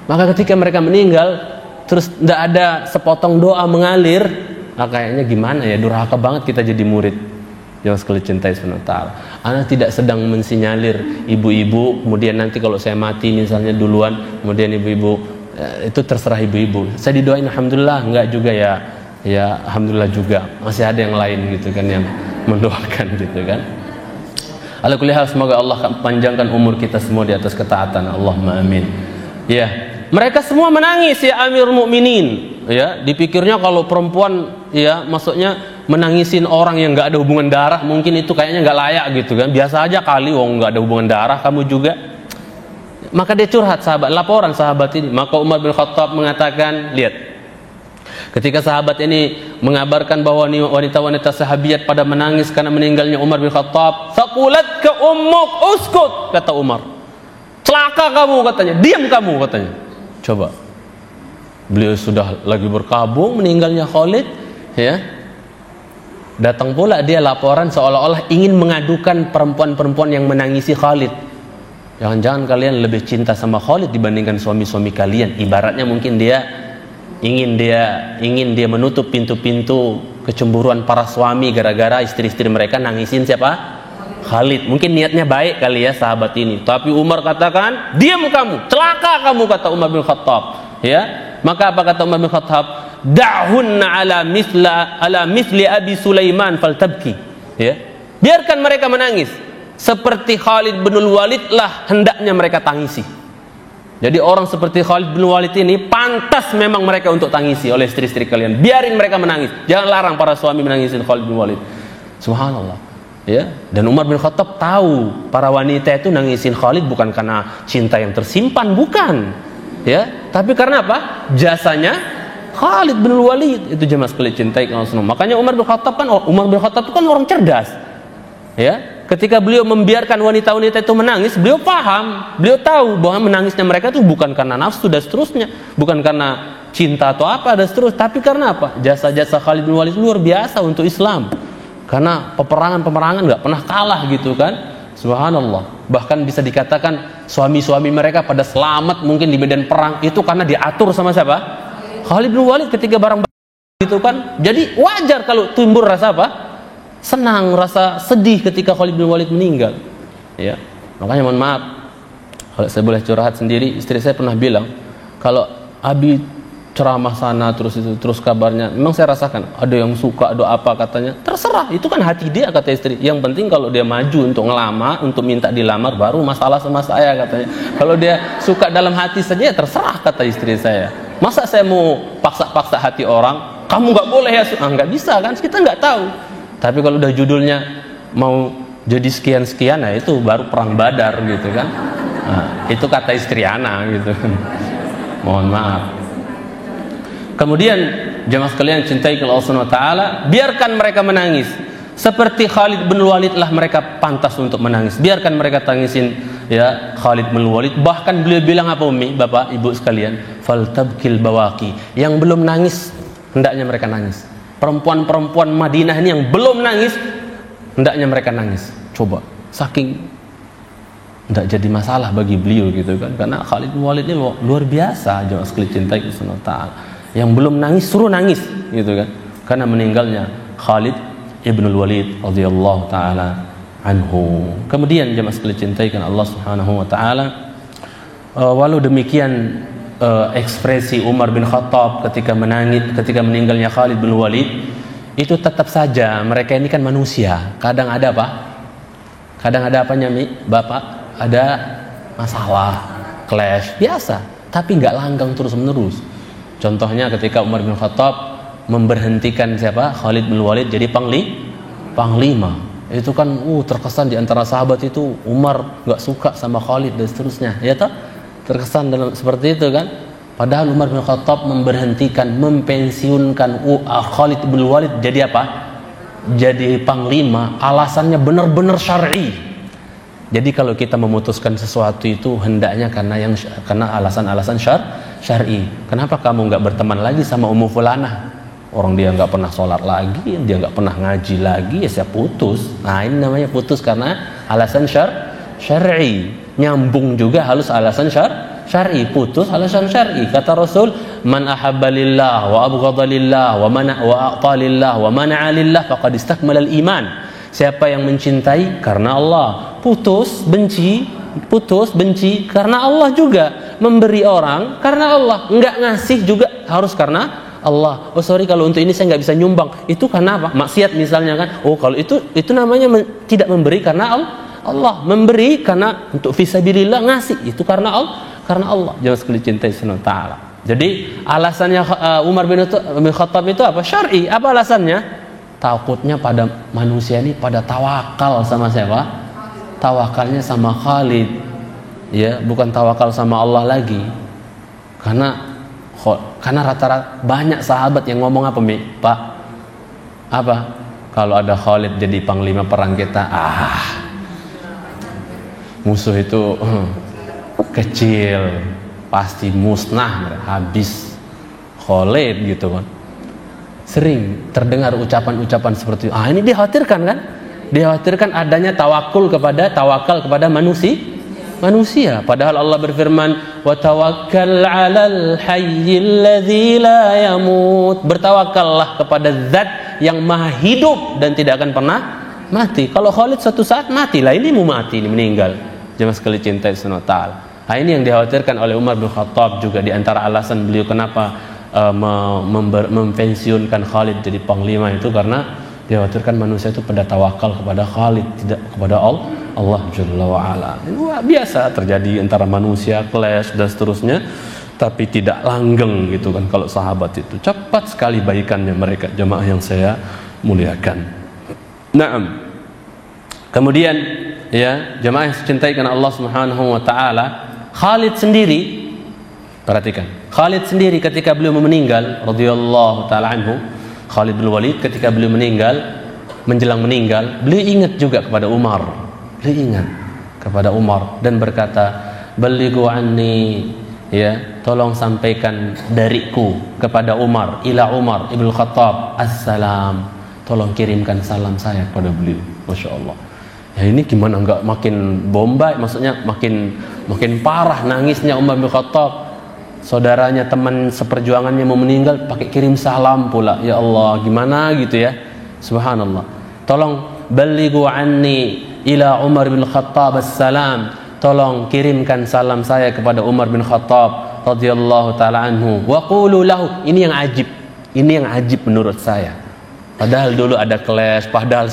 Maka ketika mereka meninggal, terus tidak ada sepotong doa mengalir, kayaknya gimana ya, durhaka banget kita jadi murid. Jangan sekali cintai subhanahu ta'ala. Anak tidak sedang mensinyalir ibu-ibu, kemudian nanti kalau saya mati misalnya duluan, kemudian ibu-ibu, itu terserah ibu-ibu. Saya didoain alhamdulillah, enggak juga ya alhamdulillah juga. Masih ada yang lain gitu kan yang mendoakan gitu kan. Ala kulli hal, semoga Allah panjangkan umur kita semua di atas ketaatan. Allahumma amin. Ya. Mereka semua menangis, ya Amirul Mukminin. Ya, dipikirnya kalau perempuan, ya, maksudnya menangisin orang yang nggak ada hubungan darah, mungkin itu kayaknya nggak layak gitu kan. Biasa aja kali, wong nggak ada hubungan darah, kamu juga. Maka dia curhat laporan sahabat ini. Maka Umar bin Khattab mengatakan, lihat, ketika sahabat ini mengabarkan bahwa wanita-wanita sahabiat pada menangis karena meninggalnya Umar bin Khattab, "Saqulat ka ummuk uskut," kata Umar. "Celaka kamu," katanya. "Diam kamu," katanya. Coba. Beliau sudah lagi berkabung meninggalnya Khalid, ya. Datang pula dia laporan seolah-olah ingin mengadukan perempuan-perempuan yang menangisi Khalid. Jangan-jangan kalian lebih cinta sama Khalid dibandingkan suami-suami kalian. Ibaratnya mungkin dia ingin dia menutup pintu-pintu kecemburuan para suami gara-gara istri-istri mereka nangisin siapa? Khalid. Mungkin niatnya baik kali ya sahabat ini. Tapi Umar katakan, diam kamu, celaka kamu, kata Umar bin Khattab. Ya, maka apa kata Umar bin Khattab? Da'hunna ala misli Abi Sulaiman faltabki. Ya, biarkan mereka menangis. Seperti Khalid bin Walid lah hendaknya mereka tangisi. Jadi orang seperti Khalid bin Walid ini pantas memang mereka untuk tangisi oleh istri-istri kalian. Biarin mereka menangis. Jangan larang para suami menangisin Khalid bin Walid. Subhanallah. Ya, dan Umar bin Khattab tahu para wanita itu nangisin Khalid bukan karena cinta yang tersimpan, bukan. Ya, tapi karena apa? Jasanya Khalid bin Walid. Itu jemaah sekalian cintai Rasulullah. Makanya Umar bin Khattab itu kan orang cerdas. Ya, ketika beliau membiarkan wanita-wanita itu menangis, beliau paham, beliau tahu bahwa menangisnya mereka itu bukan karena nafsu dan seterusnya, bukan karena cinta atau apa dan seterusnya, tapi karena apa? Jasa-jasa Khalid bin Walid luar biasa untuk Islam. Karena peperangan nggak pernah kalah gitu kan. Subhanallah. Bahkan bisa dikatakan suami-suami mereka pada selamat mungkin di medan perang itu karena diatur sama siapa? Khalid bin Walid ketika barang gitu kan. Jadi wajar kalau timbul rasa apa? Senang, rasa sedih ketika Khalid bin Walid meninggal. Ya. Makanya mohon maaf, kalau saya boleh curhat sendiri, istri saya pernah bilang, kalau Abi ceramah sana terus kabarnya, memang saya rasakan ada yang suka, ada apa, katanya terserah, itu kan hati dia, kata istri. Yang penting kalau dia maju untuk ngelamar, untuk minta dilamar, baru masalah sama saya, katanya. Kalau dia suka dalam hati saja, ya terserah, kata istri saya. Masa saya mau paksa-paksa hati orang? Kamu nggak boleh ya? Nggak bisa kan, kita nggak tahu. Tapi kalau udah judulnya mau jadi sekian-sekian, nah itu baru perang Badar gitu kan. Nah, itu kata istri ana gitu. Mohon maaf. Kemudian jemaah sekalian cintai Allah Subhanahu wa taala, biarkan mereka menangis. Seperti Khalid bin Walid lah mereka pantas untuk menangis. Biarkan mereka tangisin ya Khalid bin Walid. Bahkan beliau bilang apa Umi, Bapak, Ibu sekalian? Faltabkil bawaki. Yang belum nangis hendaknya mereka nangis. Perempuan-perempuan Madinah ini yang belum nangis hendaknya mereka nangis. Coba, saking tidak jadi masalah bagi beliau gitu kan. Karena Khalid bin Walid ini luar biasa, jemaah sekalian cintai Allah Subhanahu wa taala. Yang belum nangis suruh nangis gitu kan, karena meninggalnya Khalid ibnul Walid radhiyallahu taala anhu. Kemudian jemaah sekalian cintaikan Allah Subhanahu wa taala, walau demikian ekspresi Umar bin Khattab ketika menangis ketika meninggalnya Khalid bin Walid itu tetap saja mereka ini kan manusia, kadang ada apa? Kadang ada apanya Bapak? Ada masalah, clash biasa, tapi nggak langgang terus-menerus. Contohnya ketika Umar bin Khattab memberhentikan siapa? Khalid bin Walid jadi panglima. Itu kan terkesan di antara sahabat itu Umar nggak suka sama Khalid dan seterusnya. Ya toh? Terkesan dalam seperti itu kan. Padahal Umar bin Khattab memberhentikan, mempensiunkan Khalid bin Walid jadi apa? Jadi panglima. Alasannya benar-benar syar'i. Jadi kalau kita memutuskan sesuatu itu hendaknya karena alasan-alasan syar'i. Kenapa kamu nggak berteman lagi sama Ummu Fulanah? Orang dia nggak pernah sholat lagi, dia nggak pernah ngaji lagi, ya saya putus. Nah ini namanya putus karena alasan syar'i. Nyambung juga halus alasan syar'i, putus alasan syar'i. Kata Rasul, man ahabba lillah wa abghadha lillah wa a'ta lillah wa mana'a lillah faqad istakmala al-iman. Siapa yang mencintai karena Allah, putus benci karena Allah juga, memberi orang karena Allah, enggak ngasih juga harus karena Allah. Oh sorry kalau untuk ini saya nggak bisa nyumbang, itu karena apa? Maksiat misalnya kan. Oh kalau itu namanya tidak memberi karena Allah, memberi karena untuk fisabilillah, ngasih itu karena Allah. Jangan sekali cintai Subhanahu wa taala. Jadi alasannya Umar bin Khattab itu apa? Syar'i. Apa alasannya? Takutnya pada manusia ini pada tawakal sama siapa? Tawakalnya sama Khalid, ya, bukan tawakal sama Allah lagi. Karena rata-rata banyak sahabat yang ngomong apa, Pak? Apa? Kalau ada Khalid jadi panglima perang kita, musuh itu kecil, pasti musnah, habis. Khalid gitu kan. Sering terdengar ucapan-ucapan seperti itu. Ini dikhawatirkan kan? Dikhawatirkan adanya tawakal kepada manusia. Padahal Allah berfirman, "Wa tawakkal 'alal hayyil ladzi la yamut." Bertawakallah kepada zat yang maha hidup dan tidak akan pernah mati. Kalau Khalid suatu saat matilah, ini mau mati, ini meninggal. Jemaah sekali cinta Allah Ta'ala. Ini yang dikhawatirkan oleh Umar bin Khattab juga, di antara alasan beliau kenapa mempensiunkan Khalid jadi panglima itu karena dikhawatirkan manusia itu pada tawakal kepada Khalid, tidak kepada Allah Jalla wa'ala. Ini biasa terjadi antara manusia, clash dan seterusnya, tapi tidak langgeng gitu kan. Kalau sahabat itu cepat sekali baikannya mereka, jemaah yang saya muliakan. Naam. Kemudian ya, jemaah yang dicintai karena Allah Subhanahu wa taala, Khalid sendiri, perhatikan, Khalid sendiri ketika beliau meninggal radhiyallahu taala anhu, Khalid bin Walid ketika beliau meninggal, menjelang meninggal, beliau ingat juga kepada Umar. Beliau ingat kepada Umar dan berkata, "Balighu anni," ya, tolong sampaikan dariku kepada Umar, ila Umar ibn Khattab, assalam, tolong kirimkan salam saya kepada beliau. Masya Allah. Ya, ini gimana enggak makin bombay, maksudnya makin parah nangisnya Umar bin Khattab. Saudaranya, teman seperjuangannya mau meninggal, pakai kirim salam pula. Ya Allah, gimana gitu ya. Subhanallah. Tolong balighu anni ila Umar bin Khattab assalam. Tolong kirimkan salam saya kepada Umar bin Khattab radhiyallahu taala anhu. Wa qulu lahu. Ini yang ajib. Ini yang ajib menurut saya. Padahal dulu ada clash, padahal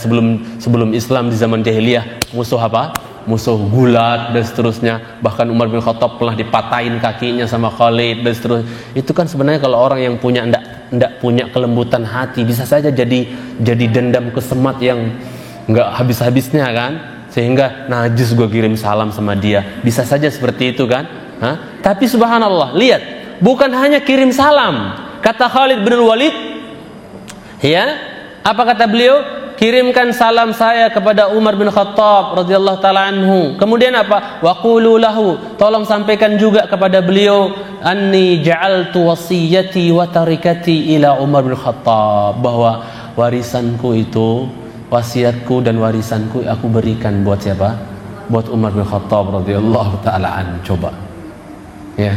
sebelum Islam di zaman jahiliyah musuh apa? Musuh gulat dan seterusnya. Bahkan Umar bin Khattab pernah dipatahin kakinya sama Khalid dan seterusnya. Itu kan sebenarnya kalau orang yang punya ndak punya kelembutan hati, bisa saja jadi dendam kesemat yang enggak habis-habisnya kan, sehingga najis gue kirim salam sama dia. Bisa saja seperti itu kan? Tapi subhanallah, lihat, bukan hanya kirim salam. Kata Khalid bin Walid, ya, apa kata beliau? Kirimkan salam saya kepada Umar bin Khattab radhiyallahu taala anhu. Kemudian apa? Wa qulu lahu, tolong sampaikan juga kepada beliau, anni ja'altu wasiyati wa tarikati ila Umar bin Khattab, bahwa warisanku itu, wasiatku dan warisanku aku berikan buat siapa? Buat Umar bin Khattab radhiyallahu taala anhu. Coba. Ya.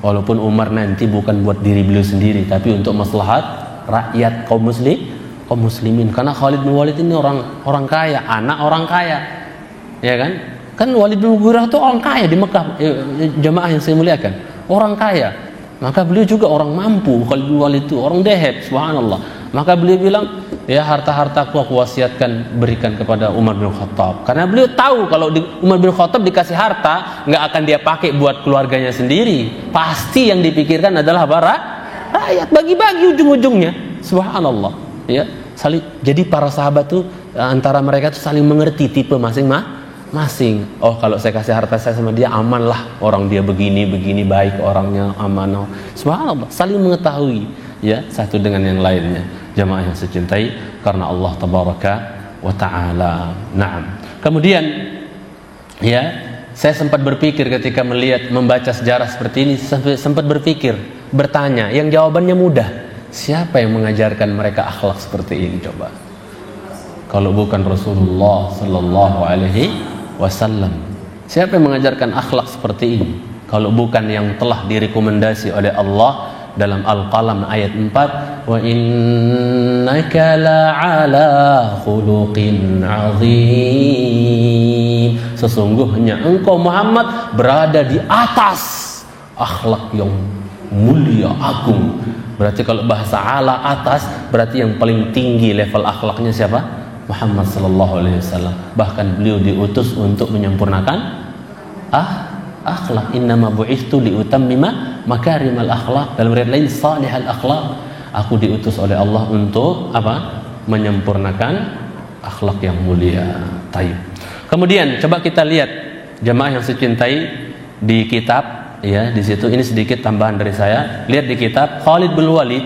Walaupun Umar nanti bukan buat diri beliau sendiri, tapi untuk maslahat rakyat kaum muslimin. Karena Khalid bin Walid ini orang kaya, anak orang kaya, ya kan? Kan Walid bin Mughirah itu orang kaya di Mekah, jemaah yang saya muliakan, orang kaya. Maka beliau juga orang mampu. Khalid bin Walid itu orang deheb, subhanallah. Maka beliau bilang, ya, harta-hartaku aku wasiatkan berikan kepada Umar bin Khattab. Karena beliau tahu kalau Umar bin Khattab dikasih harta, nggak akan dia pakai buat keluarganya sendiri. Pasti yang dipikirkan adalah rakyat, bagi-bagi ujung-ujungnya, subhanallah. Ya, jadi para sahabat tuh antara mereka tuh saling mengerti tipe masing-masing. Oh, kalau saya kasih harta saya sama dia, aman lah, orang dia begini baik orangnya, aman. Subhanallah, saling mengetahui ya satu dengan yang lainnya. Jamaah yang saya cintai karena Allah tabaraka wa taala. Naam. Kemudian ya, saya sempat berpikir ketika membaca sejarah seperti ini, sempat bertanya, yang jawabannya mudah. Siapa yang mengajarkan mereka akhlak seperti ini coba? Kalau bukan Rasulullah sallallahu alaihi wasallam. Siapa yang mengajarkan akhlak seperti ini? Kalau bukan yang telah direkomendasi oleh Allah dalam Al-Qalam ayat 4, wa innaka la'ala khuluqin 'azim. Sesungguhnya engkau Muhammad berada di atas akhlak yang mulia agung. Berarti kalau bahasa ala atas, berarti yang paling tinggi level akhlaknya siapa? Muhammad sallallahu alaihi wasallam. Bahkan beliau diutus untuk menyempurnakan akhlak. Innama bu'itsu liutammima makarimal akhlak. Dalam riwayat lain salihal akhlak. Aku diutus oleh Allah untuk apa? Menyempurnakan akhlak yang mulia. Taib. Kemudian coba kita lihat jemaah yang saya cintai di kitab. Ya, di situ ini sedikit tambahan dari saya. Lihat di kitab Khalid bin Walid,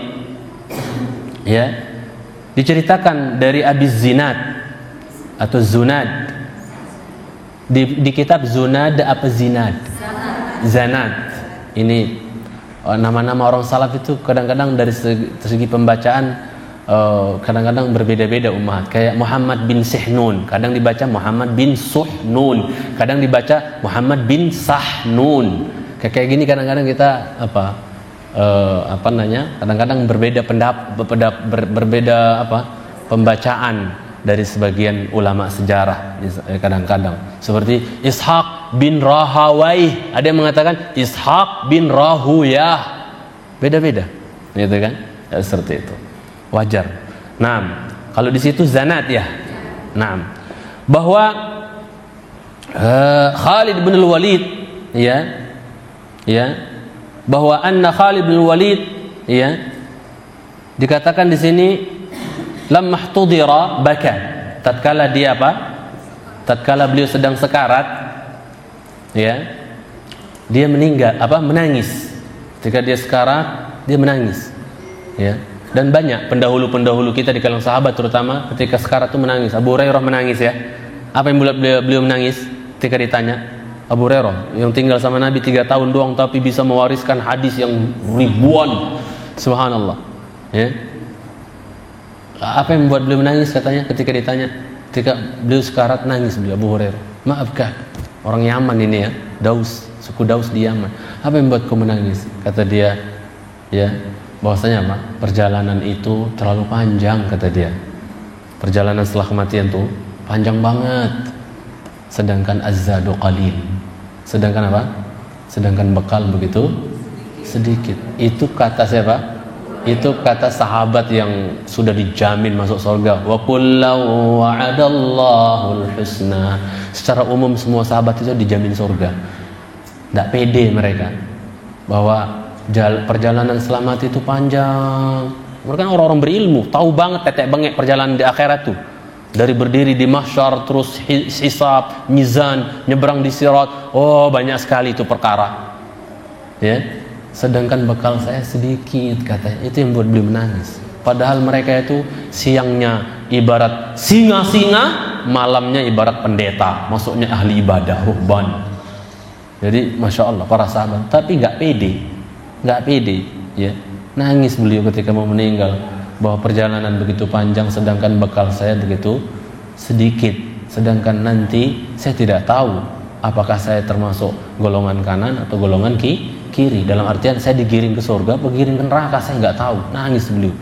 ya, diceritakan dari Abi Zinad atau Zunad. Di kitab Zunad apa Zinad? Zanad. Ini nama-nama orang salaf itu kadang-kadang dari segi pembacaan kadang-kadang berbeda-beda umat. Kayak Muhammad bin Sihnun, kadang dibaca Muhammad bin Suhnun, kadang dibaca Muhammad bin Sahnun. Kayak gini kadang-kadang kita kadang-kadang berbeda berbeda pembacaan dari sebagian ulama sejarah. Kadang-kadang seperti Ishaq bin Rahawai, ada yang mengatakan Ishaq bin Rahuyah, beda-beda, gitu kan? Ya, seperti itu. Wajar. Nah, kalau di situ zanat ya. Nah, bahwa Khalid bin Walid bahwa anna Khalid bin Walid dikatakan di sini lamma ihtudira baka, tatkala dia tatkala beliau sedang sekarat dia menangis. Ketika dia sekarat dia menangis dan banyak pendahulu kita di kalangan sahabat terutama ketika sekarat itu menangis. Abu Hurairah menangis ya. Apa yang beliau menangis ketika ditanya? Abu Hurairah yang tinggal sama Nabi 3 tahun doang tapi bisa mewariskan hadis yang ribuan, subhanallah ya. Apa yang membuat beliau menangis katanya ketika ditanya? Ketika beliau sekarat nangis beliau, Abu Hurairah. Maafkah, orang Yaman ini ya, Daus, suku Daus di Yaman. Apa yang membuat kau menangis? Kata dia bahwasanya perjalanan itu terlalu panjang, kata dia. Perjalanan setelah kematian tuh panjang banget. Sedangkan az-zadu qalil. Sedangkan sedangkan bekal begitu sedikit. Itu kata siapa? Itu kata sahabat yang sudah dijamin masuk surga. Wa kullu wa'adallahu al-husna. Secara umum semua sahabat itu dijamin surga. Tidak pede mereka bahwa perjalanan selamat itu panjang. Mereka orang-orang berilmu, tahu banget tetek bengek perjalanan di akhirat tuh. Dari berdiri di mahsyar, terus hisab, mizan, nyebrang di sirat. Oh, banyak sekali itu perkara. Sedangkan bekal saya sedikit, katanya. Itu yang buat beliau menangis. Padahal mereka itu siangnya ibarat singa-singa, malamnya ibarat pendeta. Maksudnya ahli ibadah, ruhban. Jadi Masya Allah para sahabat. Tapi gak pede nangis beliau ketika mau meninggal, bahwa perjalanan begitu panjang sedangkan bekal saya begitu sedikit, sedangkan nanti saya tidak tahu apakah saya termasuk golongan kanan atau golongan kiri, dalam artian saya digiring ke surga atau digiring ke neraka, saya nggak tahu. Nangis beliau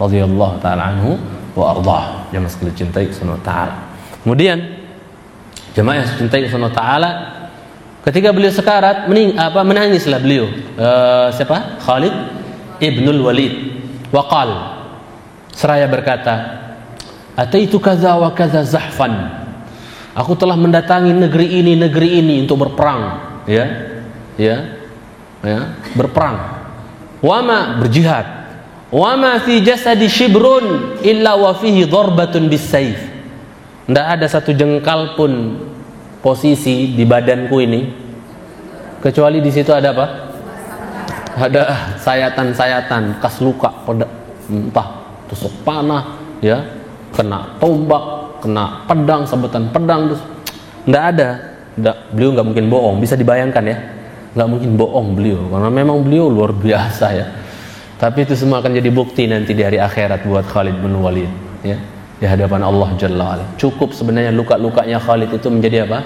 radhiyallahu taala anhu wa ardhah. Jemaah sekalian cintai subhanahu wa taala. Kemudian jemaah yang cintai subhanahu wa taala, ketika beliau sekarat menangislah beliau. Siapa? Khalid ibnul Walid. Waqal, seraya berkata, ataitu kaza wa kaza zahfan. Aku telah mendatangi negeri ini untuk berperang, berperang. Wama, berjihad. Wama fi jasadi shibrun illa wa fihi darbatun bis-saif. Tidak ada satu jengkal pun posisi di badanku ini kecuali di situ ada apa? Ada sayatan-sayatan, bekas luka, entah tusuk panah, kena tombak, kena pedang, sabetan pedang, terus nggak ada. Beliau nggak mungkin bohong, bisa dibayangkan ya, nggak mungkin bohong beliau, karena memang beliau luar biasa ya. Tapi itu semua akan jadi bukti nanti di hari akhirat buat Khalid bin Walid, di hadapan Allah Jalla wa'ala. Cukup sebenarnya luka-lukanya Khalid itu menjadi apa?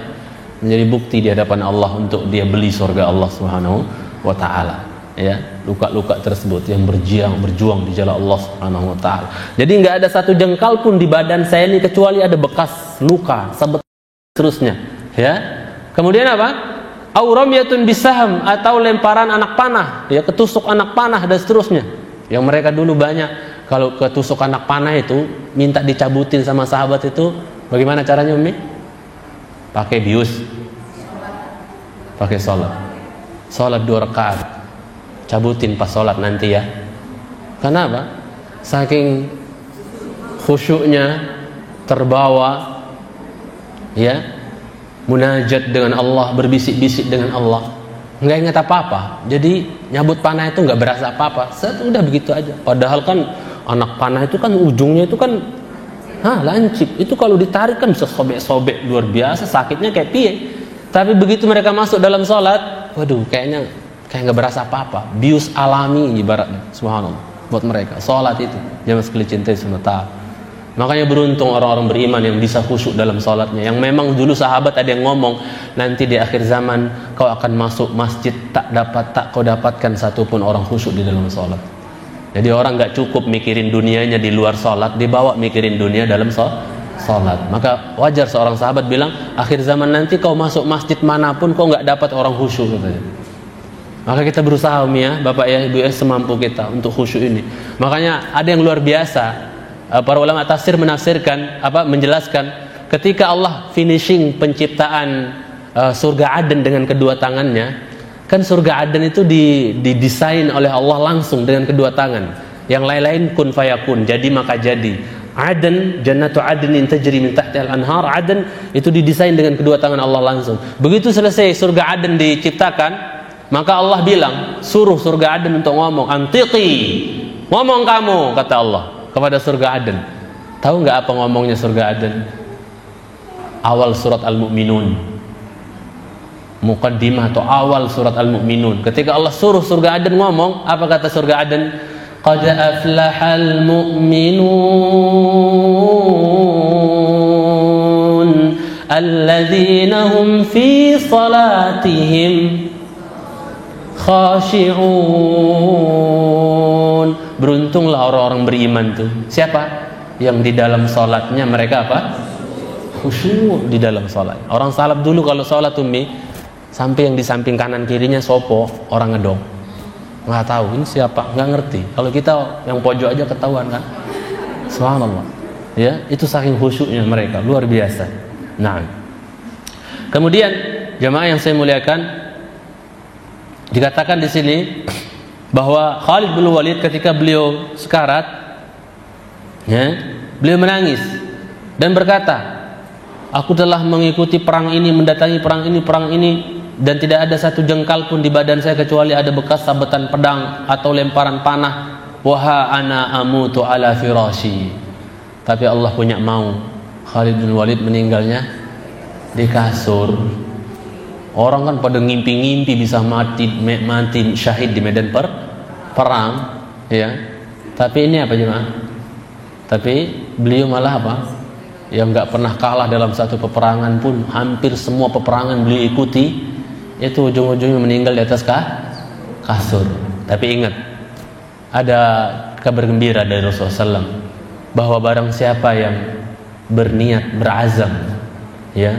Menjadi bukti di hadapan Allah untuk dia beli surga Allah Subhanahu wa taala. Luka-luka tersebut yang berjuang di jalan Allah Subhanahu wa taala. Jadi enggak ada satu jengkal pun di badan saya ini kecuali ada bekas luka, sabet terusnya, Kemudian apa? Auramyatun bisaham, atau lemparan anak panah, ketusuk anak panah dan seterusnya. Yang mereka dulu banyak kalau ketusuk anak panah itu minta dicabutin sama sahabat itu, bagaimana caranya, Umi? Pakai bius. Pakai salat 2 rakaat. Cabutin pas sholat nanti ya. Kenapa? Saking khusyuknya, terbawa, munajat dengan Allah, berbisik-bisik dengan Allah, nggak ingat apa-apa. Jadi nyabut panah itu nggak berasa apa-apa. Udah begitu aja. Padahal kan anak panah itu kan ujungnya itu kan lancip. Itu kalau ditarik kan bisa sobek-sobek luar biasa, sakitnya kayak piye. Tapi begitu mereka masuk dalam sholat, waduh, kayaknya kayak nggak berasa apa-apa, bius alami ibaratnya. Subhanallah, buat mereka salat itu jangan sekali cintai sementara. Makanya beruntung orang-orang beriman yang bisa khusyuk dalam salatnya. Yang memang dulu sahabat ada yang ngomong, nanti di akhir zaman kau akan masuk masjid tak kau dapatkan satupun orang khusyuk di dalam salat. Jadi orang nggak cukup mikirin dunianya di luar salat, dibawa mikirin dunia dalam salat. Maka wajar seorang sahabat bilang, akhir zaman nanti kau masuk masjid manapun kau nggak dapat orang khusyuk katanya. Maka kita berusaha ya, Bapak ya, Ibu ya, semampu kita untuk khusyuk ini. Makanya ada yang luar biasa. Para ulama tafsir menjelaskan ketika Allah finishing penciptaan surga Aden dengan kedua tangannya, kan surga Aden itu didesain oleh Allah langsung dengan kedua tangan. Yang lain-lain kun fayakun, jadi maka jadi. Aden, jannatu adnin tajri min tahtiha al-anhar, Aden itu didesain dengan kedua tangan Allah langsung. Begitu selesai surga Aden diciptakan, maka Allah bilang, suruh surga Aden untuk ngomong, antiqi, ngomong kamu, kata Allah kepada surga Aden. Tahu nggak apa ngomongnya surga Aden? Awal surat Al-Mu'minun, muqaddimah atau awal surat Al-Mu'minun. Ketika Allah suruh surga Aden ngomong, apa kata surga Aden? Qad aflahal mu'minun alladzina hum fi salatihim khashi'un. Beruntunglah orang-orang beriman tuh. Siapa? Yang di dalam salatnya mereka apa? Khusyuk di dalam salat. Orang salaf dulu kalau salat Umi, sampai yang di samping kanan kirinya sopo, orang ngedong. Nggak tahu ini siapa, nggak ngerti. Kalau kita yang pojok aja ketahuan kan. Subhanallah. Ya, itu saking khusyuknya mereka, luar biasa. Nah. Kemudian jamaah yang saya muliakan, dikatakan di sini bahwa Khalid bin Walid ketika beliau sekarat, ya, beliau menangis dan berkata, aku telah mengikuti perang ini, mendatangi perang ini, dan tidak ada satu jengkal pun di badan saya kecuali ada bekas sabetan pedang atau lemparan panah. Waha ana amutu ala firashi. Tapi Allah punya mau, Khalid bin Walid meninggalnya di kasur. Orang kan pada ngimpi-ngimpi bisa mati syahid di medan perang, ya. Tapi ini apa jemaah? Tapi beliau malah apa? Yang nggak pernah kalah dalam satu peperangan pun, hampir semua peperangan beliau ikuti, itu ujung-ujungnya meninggal di atas kasur. Tapi ingat, ada kabar gembira dari Rasulullah SAW bahwa barang siapa yang berniat, berazam, ya,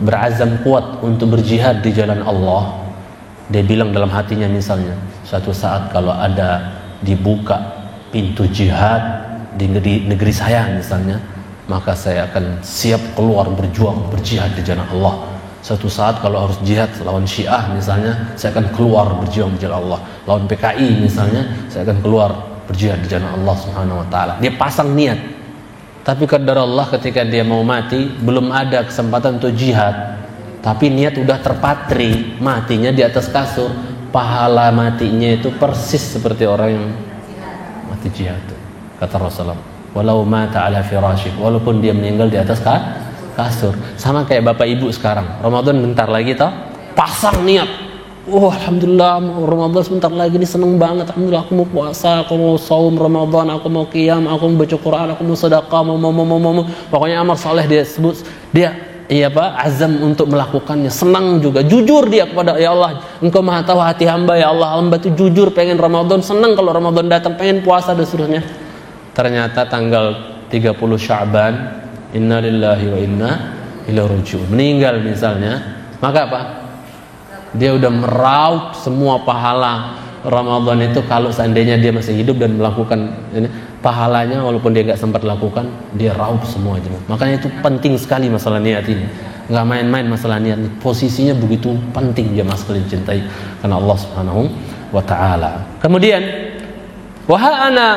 berazam kuat untuk berjihad di jalan Allah, dia bilang dalam hatinya misalnya, suatu saat kalau ada dibuka pintu jihad di negeri saya misalnya, maka saya akan siap keluar berjuang berjihad di jalan Allah. Suatu saat kalau harus jihad lawan Syiah misalnya, saya akan keluar berjuang di jalan Allah. Lawan PKI misalnya, saya akan keluar berjihad di jalan Allah Subhanahu wa taala. Dia pasang niat. Tapi qadar Allah ketika dia mau mati, belum ada kesempatan untuk jihad, tapi niat udah terpatri, matinya di atas kasur. Pahala matinya itu persis seperti orang yang mati jihad. Kata Rasulullah, walau mata ala firasyih, walaupun dia meninggal di atas kasur. Sama kayak bapak ibu sekarang, Ramadan bentar lagi toh, pasang niat. Oh, alhamdulillah Ramadan sebentar lagi ini, seneng banget. Alhamdulillah aku mau puasa, aku mau saum Ramadan, aku mau qiyam, aku mau baca Quran, aku mau sedekah, mau. Pokoknya amal saleh dia sebut, dia azam untuk melakukannya, senang juga, jujur dia kepada ya Allah, Engkau Maha tahu hati hamba ya Allah, hamba itu jujur pengen Ramadan, senang kalau Ramadan datang, pengen puasa dan seterusnya. Ternyata tanggal 30 Sya'ban, inna lillahi wa inna ilaihi raji'un, meninggal misalnya, maka apa? Dia udah meraup semua pahala Ramadan itu. Kalau seandainya dia masih hidup dan melakukan ini, pahalanya walaupun dia gak sempat lakukan, dia raup semua aja. Makanya itu penting sekali masalah niat ini. Gak main-main masalah niat ini. Posisinya begitu penting dia sekali dicintai karena Allah Subhanahu wa ta'ala. Kemudian, waha ana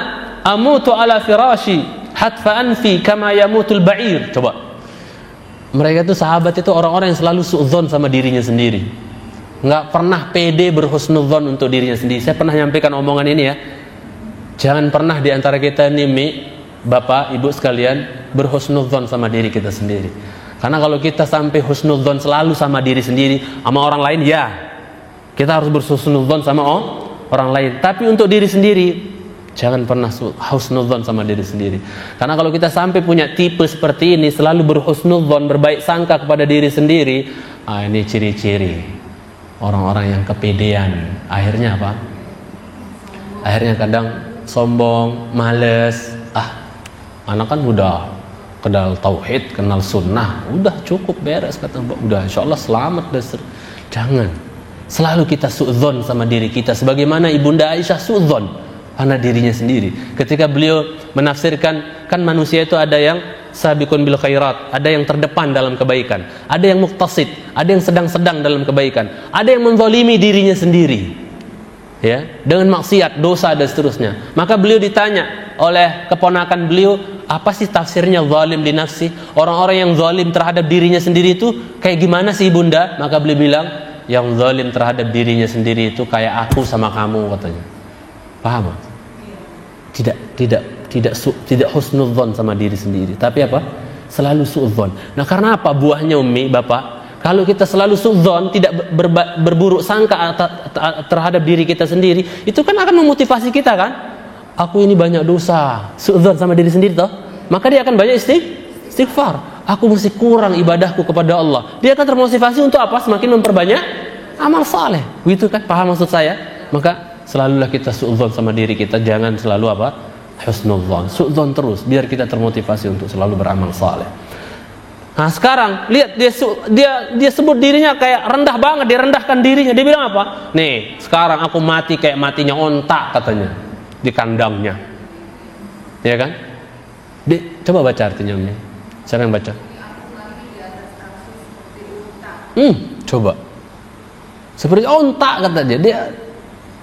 amutu ala firashi hatfa anfi kama yamutul ba'ir. Coba, mereka itu sahabat itu orang-orang yang selalu suudzon sama dirinya sendiri, nggak pernah pede berhusnudzon untuk dirinya sendiri. Saya pernah nyampaikan omongan ini ya, jangan pernah diantara kita ini, bapak ibu sekalian, berhusnudzon sama diri kita sendiri. Karena kalau kita sampai husnudzon selalu sama diri sendiri, sama orang lain ya, Kita harus berhusnudzon sama orang lain. Tapi untuk diri sendiri, jangan pernah husnudzon sama diri sendiri. Karena kalau kita sampai punya tipe seperti ini, selalu berhusnudzon, berbaik sangka kepada diri sendiri, ini ciri-ciri orang-orang yang kepedean. Akhirnya apa? Akhirnya kadang sombong, males. Anak kan udah kenal tauhid, kenal sunnah, udah cukup beres, kata Mbak, udah insyaallah selamat. Jangan. Selalu kita su'dzon sama diri kita, sebagaimana Ibunda Aisyah su'dzon pada dirinya sendiri. Ketika beliau menafsirkan, kan manusia itu ada yang sabiqun bil khairat, ada yang terdepan dalam kebaikan, ada yang muqtasid, ada yang sedang-sedang dalam kebaikan, ada yang menzalimi dirinya sendiri, ya, dengan maksiat, dosa dan seterusnya. Maka beliau ditanya oleh keponakan beliau, apa sih tafsirnya zalim li nafsi? Orang-orang yang zalim terhadap dirinya sendiri itu kayak gimana sih Bunda? Maka beliau bilang, yang zalim terhadap dirinya sendiri itu kayak aku sama kamu, katanya. Paham? Tidak husnudzon sama diri sendiri, tapi apa? Selalu su'dzon. Nah, karena apa buahnya Umi, Bapak? Kalau kita selalu su'dzon, tidak berburuk sangka terhadap diri kita sendiri, itu kan akan memotivasi kita kan? Aku ini banyak dosa, su'dzon sama diri sendiri toh. Maka dia akan banyak istighfar. Aku masih kurang ibadahku kepada Allah. Dia akan termotivasi untuk apa? Semakin memperbanyak amal saleh. Begitu kan? Paham maksud saya? Maka selalulah kita su'dzon sama diri kita, jangan selalu apa? Husnudzon. Su'dzon terus biar kita termotivasi untuk selalu beramal saleh. Nah, sekarang lihat dia sebut dirinya kayak rendah banget, dia rendahkan dirinya. Dia bilang apa? Nih, sekarang aku mati kayak matinya onta, katanya, di kandangnya. Ya kan? Coba baca artinya Umi. Siapa yang baca? Coba. Seperti onta, katanya. Dia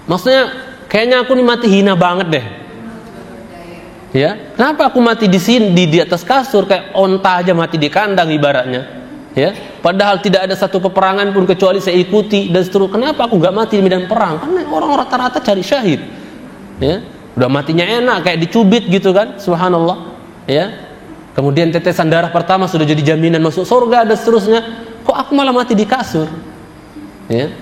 maksudnya kayaknya aku nih mati hina banget deh. Ya, kenapa aku mati di sini di atas kasur, kayak onta aja mati di kandang ibaratnya. Ya, padahal tidak ada satu peperangan pun kecuali saya ikuti dan seterusnya. Kenapa aku nggak mati di medan perang? Karena orang rata-rata cari syahid. Ya, udah matinya enak kayak dicubit gitu kan, subhanallah. Ya, kemudian tetesan darah pertama sudah jadi jaminan masuk surga dan seterusnya. Kok aku malah mati di kasur? Ya,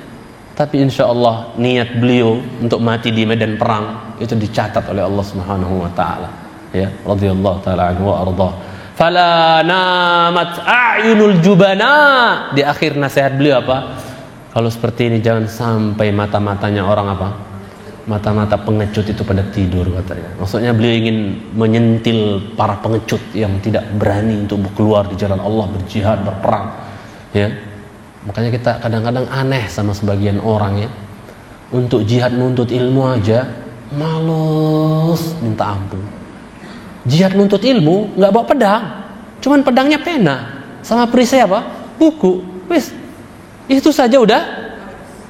tapi insya Allah niat beliau untuk mati di medan perang itu dicatat oleh Allah Subhanahu wa taala. Ya, radhiyallahu taala anhu wa ardhah. Fala namat a'yunul jubana. Di akhir nasihat beliau apa? Kalau seperti ini jangan sampai mata-matanya orang apa? Mata-mata pengecut itu pada tidur, katanya. Maksudnya beliau ingin menyentil para pengecut yang tidak berani untuk keluar di jalan Allah, berjihad, berperang. Ya. Makanya kita kadang-kadang aneh sama sebagian orang, ya. Untuk jihad nuntut ilmu aja males minta ampun. Jihad nuntut ilmu nggak bawa pedang, cuman pedangnya pena sama perisai apa? Buku. Wis, itu saja udah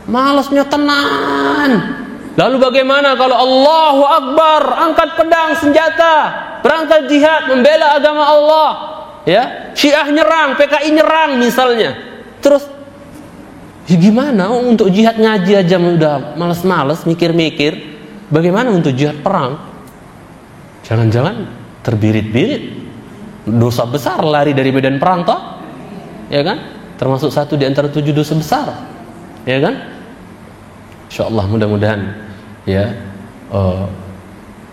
malasnya tenan. Lalu bagaimana kalau Allahu Akbar, angkat pedang senjata, berangkat jihad membela agama Allah, ya? Syiah nyerang, PKI nyerang misalnya. Terus ya gimana untuk jihad ngaji aja udah malas-malas mikir-mikir, bagaimana untuk jihad perang? Jangan-jangan terbirit-birit dosa besar lari dari medan perang toh? Ya kan? Termasuk satu di antara 7 dosa besar. Ya kan? Insyaallah mudah-mudahan ya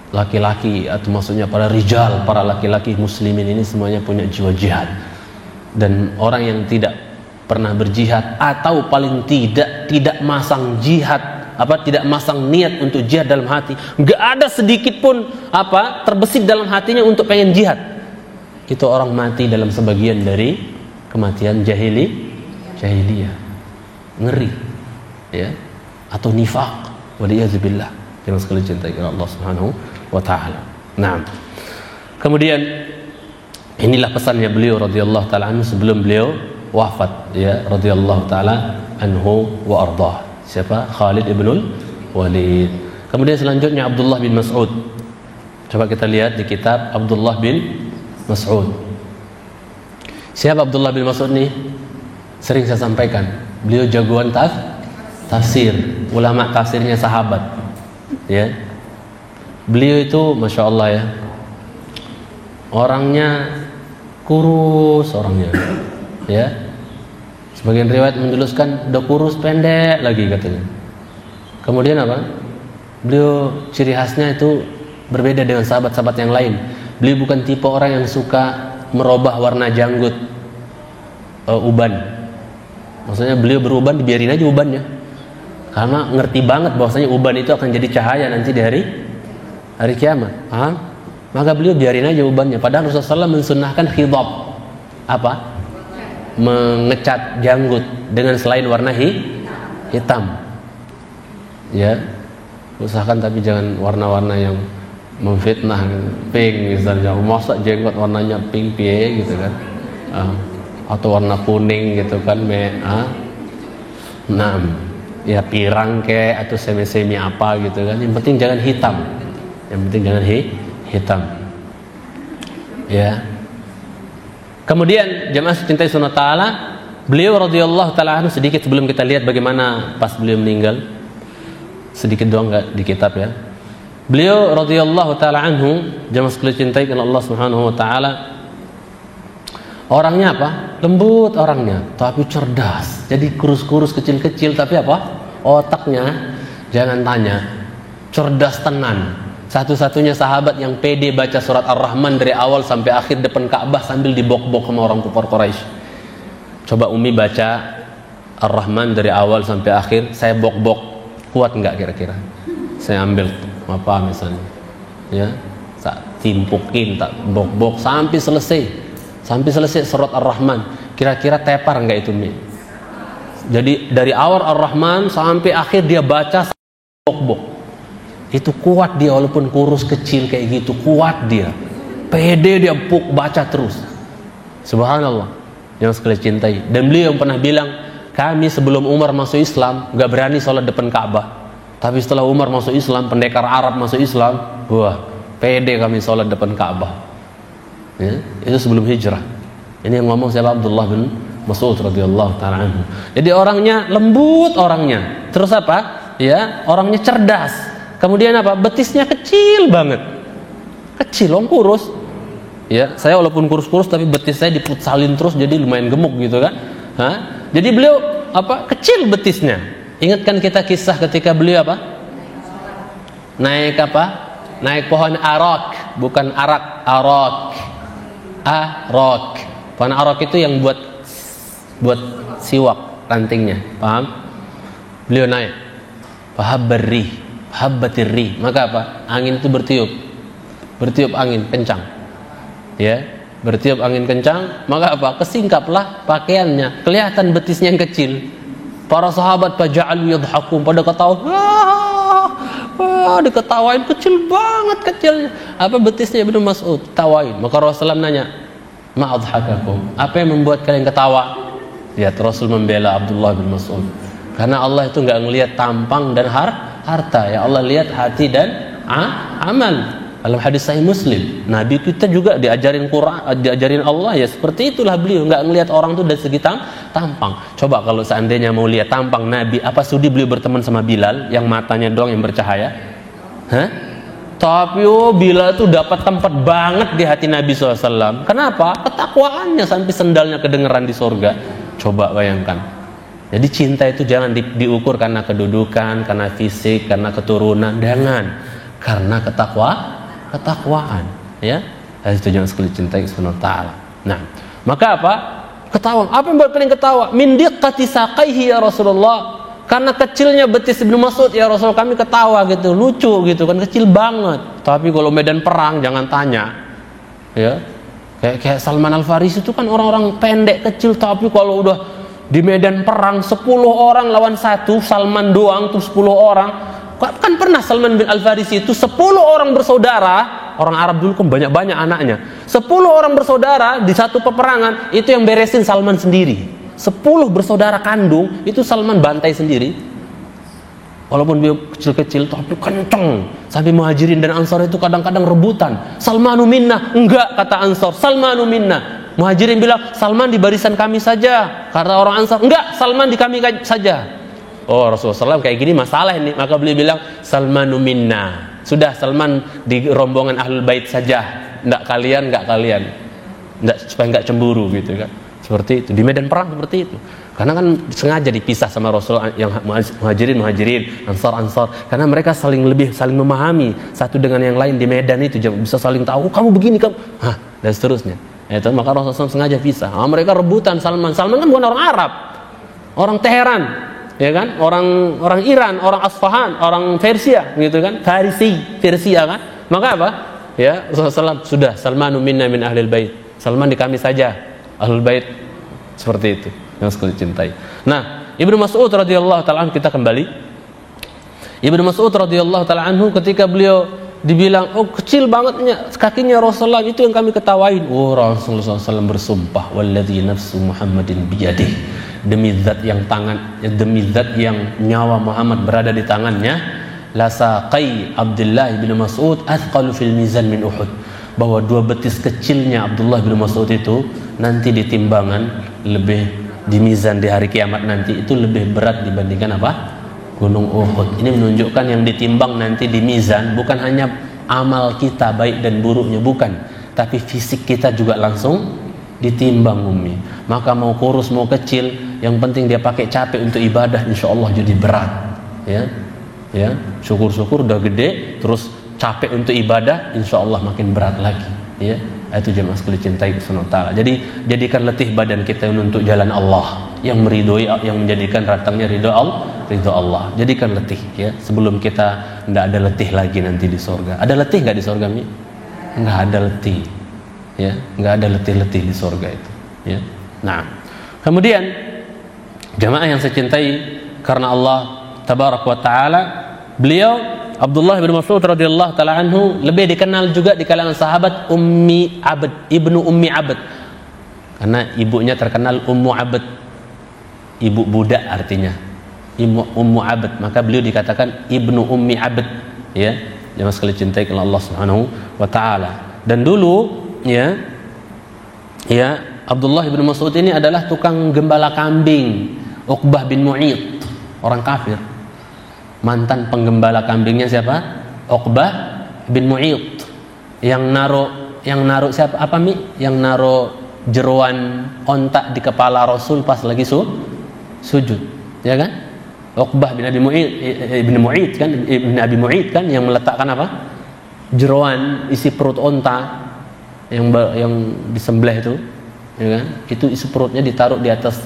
laki-laki atau maksudnya para rijal, para laki-laki muslimin ini semuanya punya jiwa jihad. Dan orang yang tidak pernah berjihad atau paling tidak masang jihad, tidak masang niat untuk jihad dalam hati, nggak ada sedikit pun terbesit dalam hatinya untuk pengen jihad, itu orang mati dalam sebagian dari kematian jahiliyah, ngeri, ya, atau nifaq, waliyadzubillah, yang sekali cintai Allah Subhanahu wa taala. Nah, kemudian inilah pesannya beliau radhiyallahu taala anhu sebelum beliau wafat, ya, radhiyallahu taala anhu wa ardhah. Siapa? Khalid ibnul Walid. Kemudian selanjutnya Abdullah bin Mas'ud. Coba kita lihat di kitab Abdullah bin Mas'ud. Siapa Abdullah bin Mas'ud nih? Sering saya sampaikan, beliau jagoan tafsir, ulama tafsirnya sahabat. Ya, beliau itu masya Allah, ya, orangnya kurus orangnya, ya. Sebagian riwayat menjelaskan udah kurus pendek lagi katanya. Kemudian apa? Beliau ciri khasnya itu berbeda dengan sahabat-sahabat yang lain. Beliau bukan tipe orang yang suka merubah warna janggut uban. Maksudnya beliau beruban, dibiarin aja ubannya. Karena ngerti banget bahwasanya uban itu akan jadi cahaya nanti di hari kiamat. Paham? Maka beliau biarin aja ubannya. Padahal Rasulullah SAW mensunnahkan khidab. Apa? Mengecat janggut dengan selain warna hitam. Ya, usahakan tapi jangan warna-warna yang memfitnah, pink misalnya. Masa jenggot warnanya pink piye gitu kan? Atau warna kuning gitu kan? Nah, ya pirang ke atau semi-semi apa gitu kan? Yang penting jangan hitam. Yang penting jangan hitam. Ya. Kemudian jemaah cintai sunnah ta'ala, beliau radhiyallahu ta'ala anhu, sedikit sebelum kita lihat bagaimana pas beliau meninggal, sedikit doang enggak di kitab ya. Beliau radhiyallahu ta'ala anhu, jemaah sekalian cintai oleh Allah Subhanahu wa taala, orangnya apa? Lembut orangnya, tapi cerdas. Jadi kurus-kurus kecil-kecil tapi apa? Otaknya jangan tanya, cerdas tenan. Satu-satunya sahabat yang pede baca surat Ar-Rahman dari awal sampai akhir depan Ka'bah sambil dibok-bok sama orang kufar Quraisy. Coba Umi baca Ar-Rahman dari awal sampai akhir, saya bok-bok, kuat enggak kira-kira? Saya ambil apa misalnya, ya, tak timpukin, tak bok-bok sampai selesai surat Ar-Rahman. Kira-kira tepar enggak itu Mi? Jadi dari awal Ar-Rahman sampai akhir dia baca bok-bok. Itu kuat dia walaupun kurus kecil kayak gitu, kuat dia. Pede dia baca terus. Subhanallah. Yang sekalian cintai. Dan beliau yang pernah bilang, kami sebelum Umar masuk Islam gak berani sholat depan Ka'bah. Tapi setelah Umar masuk Islam, pendekar Arab masuk Islam, wah, pede kami sholat depan Ka'bah. Ya, itu sebelum hijrah. Ini yang ngomong siapa? Abdullah bin Mas'ud radhiyallahu ta'ala anhu. Jadi orangnya lembut orangnya. Terus apa? Ya, orangnya cerdas. Kemudian apa? Betisnya kecil banget. Kecil, orang kurus. Ya, saya walaupun kurus-kurus tapi betis saya diputsalin terus jadi lumayan gemuk gitu kan. Jadi beliau apa? Kecil betisnya. Ingatkan kita kisah ketika beliau apa? Naik apa? Naik pohon arak, bukan arak, arak. Pohon arak itu yang buat siwak rantingnya, paham? Beliau naik. Habbatir rih, maka apa? Angin itu bertiup angin kencang, ya, bertiup angin kencang, maka apa? Kesingkaplah pakaiannya, kelihatan betisnya yang kecil. Para sahabat faja'alu yadhakun, pada ketawa, diketawain kecil banget kecilnya. Apa betisnya Ibnu Mas'ud? Tawain. Maka Rasulullah nanya, ma'adhakakum, apa yang membuat kalian ketawa? Ya, Rasul membela Abdullah bin Mas'ud. Karena Allah itu enggak ngelihat tampang dan harta, ya Allah lihat hati dan amal. Dalam hadis Sahih Muslim, Nabi kita juga diajarin Quran, diajarin Allah, ya seperti itulah beliau, enggak ngelihat orang tuh dari segi tampang. Coba kalau seandainya mau lihat tampang Nabi, apa sudi beliau berteman sama Bilal yang matanya doang yang bercahaya? Tapi Bilal tuh dapat tempat banget di hati Nabi SAW. Kenapa? Ketakwaannya sampai sendalnya kedengeran di surga. Coba bayangkan. Jadi cinta itu jangan diukur karena kedudukan, karena fisik, karena keturunan, jangan. Karena ketakwaan, ya. Itu jangan sekali cintai subhanahu wa ta'ala. Nah, maka apa? Ketawa. Apa yang buat kalian ketawa? Min diqqati saqaihi ya Rasulullah. Karena kecilnya betis Ibnu Mas'ud ya Rasul, kami ketawa gitu, lucu gitu kan, kecil banget. Tapi kalau medan perang jangan tanya. Ya. Kayak Salman Al-Farisi itu kan orang-orang pendek kecil, tapi kalau udah di medan perang 10 orang lawan 1, Salman doang tuh 10 orang. Kan pernah Salman bin Al-Farisi itu 10 orang bersaudara. Orang Arab dulu kan banyak-banyak anaknya. 10 orang bersaudara di satu peperangan, itu yang beresin Salman sendiri. 10 bersaudara kandung, itu Salman bantai sendiri. Walaupun dia kecil-kecil tapi kenceng. Sampai Muhajirin dan Ansar itu kadang-kadang rebutan. Salmanu minna, enggak kata Ansar, Salmanu minna. Muhajirin bilang, Salman di barisan kami saja. Kata orang Ansar, enggak, Salman di kami saja. Oh, Rasulullah SAW kayak gini masalah ini. Maka beliau bilang, Salmanu minna. Sudah, Salman di rombongan Ahlul Bait saja. Enggak kalian. Enggak, supaya enggak cemburu gitu kan. Seperti itu. Di medan perang seperti itu. Karena kan sengaja dipisah sama Rasul yang muhajirin, ansar. Karena mereka saling memahami satu dengan yang lain di medan itu, bisa saling tahu, kamu begini, kamu, dan seterusnya. Itu maka Rasulullah sengaja pisah. Mereka rebutan Salman. Salman kan bukan orang Arab, orang Teheran, ya kan? Orang Iran, orang Asfahan, orang Persia, gitu kan? Persia kan? Maka apa? Ya, Rasulullah sudah, Salmanu minna min ahlil bait. Salman di kami saja, ahlul bait, seperti itu. Yang sekali cintai. Nah, Ibnu Mas'ud radhiyallahu taala anhu, kita kembali. Ibnu Mas'ud radhiyallahu taala anhu ketika beliau dibilang, oh kecil bangetnya kakinya Rasulullah, itu yang kami ketawain. Oh, Rasulullah SAW bersumpah, walladzi nafsu Muhammadin biyadih, demi zat yang nyawa Muhammad berada di tangannya, la saqai Abdullah bin Mas'ud athqalu fil mizan min Uhud, bahwa dua betis kecilnya Abdullah bin Mas'ud itu nanti di timbangan, lebih di mizan di hari kiamat nanti itu lebih berat dibandingkan apa? Gunung Uhud. Ini menunjukkan yang ditimbang nanti di mizan bukan hanya amal kita baik dan buruknya, bukan, tapi fisik kita juga langsung ditimbang, Umi. Maka mau kurus mau kecil, yang penting dia pakai capek untuk ibadah, insya Allah jadi berat. Ya, syukur-syukur udah gede terus capek untuk ibadah, insya Allah makin berat lagi. Ya, itu jemaah sekalian cintai Subhanahu wa taala. Jadi jadikan letih badan kita untuk jalan Allah yang meridhoi, yang menjadikan datangnya ridho Allah. Jadikan letih, ya, sebelum kita tidak ada letih lagi nanti di surga. Ada letih nggak di surga, Mi? Nggak ada letih, ya, nggak ada letih-letih di surga itu, ya. Nah, kemudian jemaah yang saya cintai karena Allah tabaraka wa taala, beliau Abdullah bin Mas'ud radhiyallahu taala anhu lebih dikenal juga di kalangan sahabat Ibnu Ummi Abd, karena ibunya terkenal Ummu Abd, ibu budak artinya, Ummu Abd, maka beliau dikatakan Ibnu Ummi Abd, ya, jemaah sekalian cintai kepada Allah Subhanahu wa taala. Dan dulu ya Abdullah bin Mas'ud ini adalah tukang gembala kambing Uqbah bin Mu'id, orang kafir. Mantan penggembala kambingnya siapa? Uqbah bin Mu'id. Yang naruh siapa? Apa, Mi? Yang naruh jeruan ontak di kepala Rasul pas lagi sujud, ya kan? Uqbah bin Abi Mu'id kan yang meletakkan apa? Jeruan isi perut onta yang disembelih itu, ya kan? Itu isi perutnya ditaruh di atas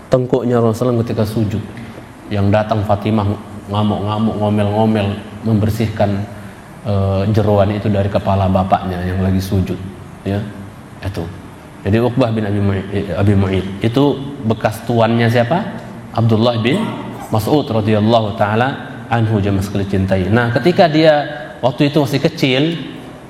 tengkuknya Rasulullah ketika sujud. Yang datang Fatimah ngamuk-ngamuk, ngomel-ngomel membersihkan jeruan itu dari kepala bapaknya yang lagi sujud, ya. Itu. Jadi Uqbah bin Abi Mu'id itu bekas tuannya siapa? Abdullah bin Mas'ud radhiyallahu taala anhu, jemaah sekalian cintai. Nah, ketika dia waktu itu masih kecil,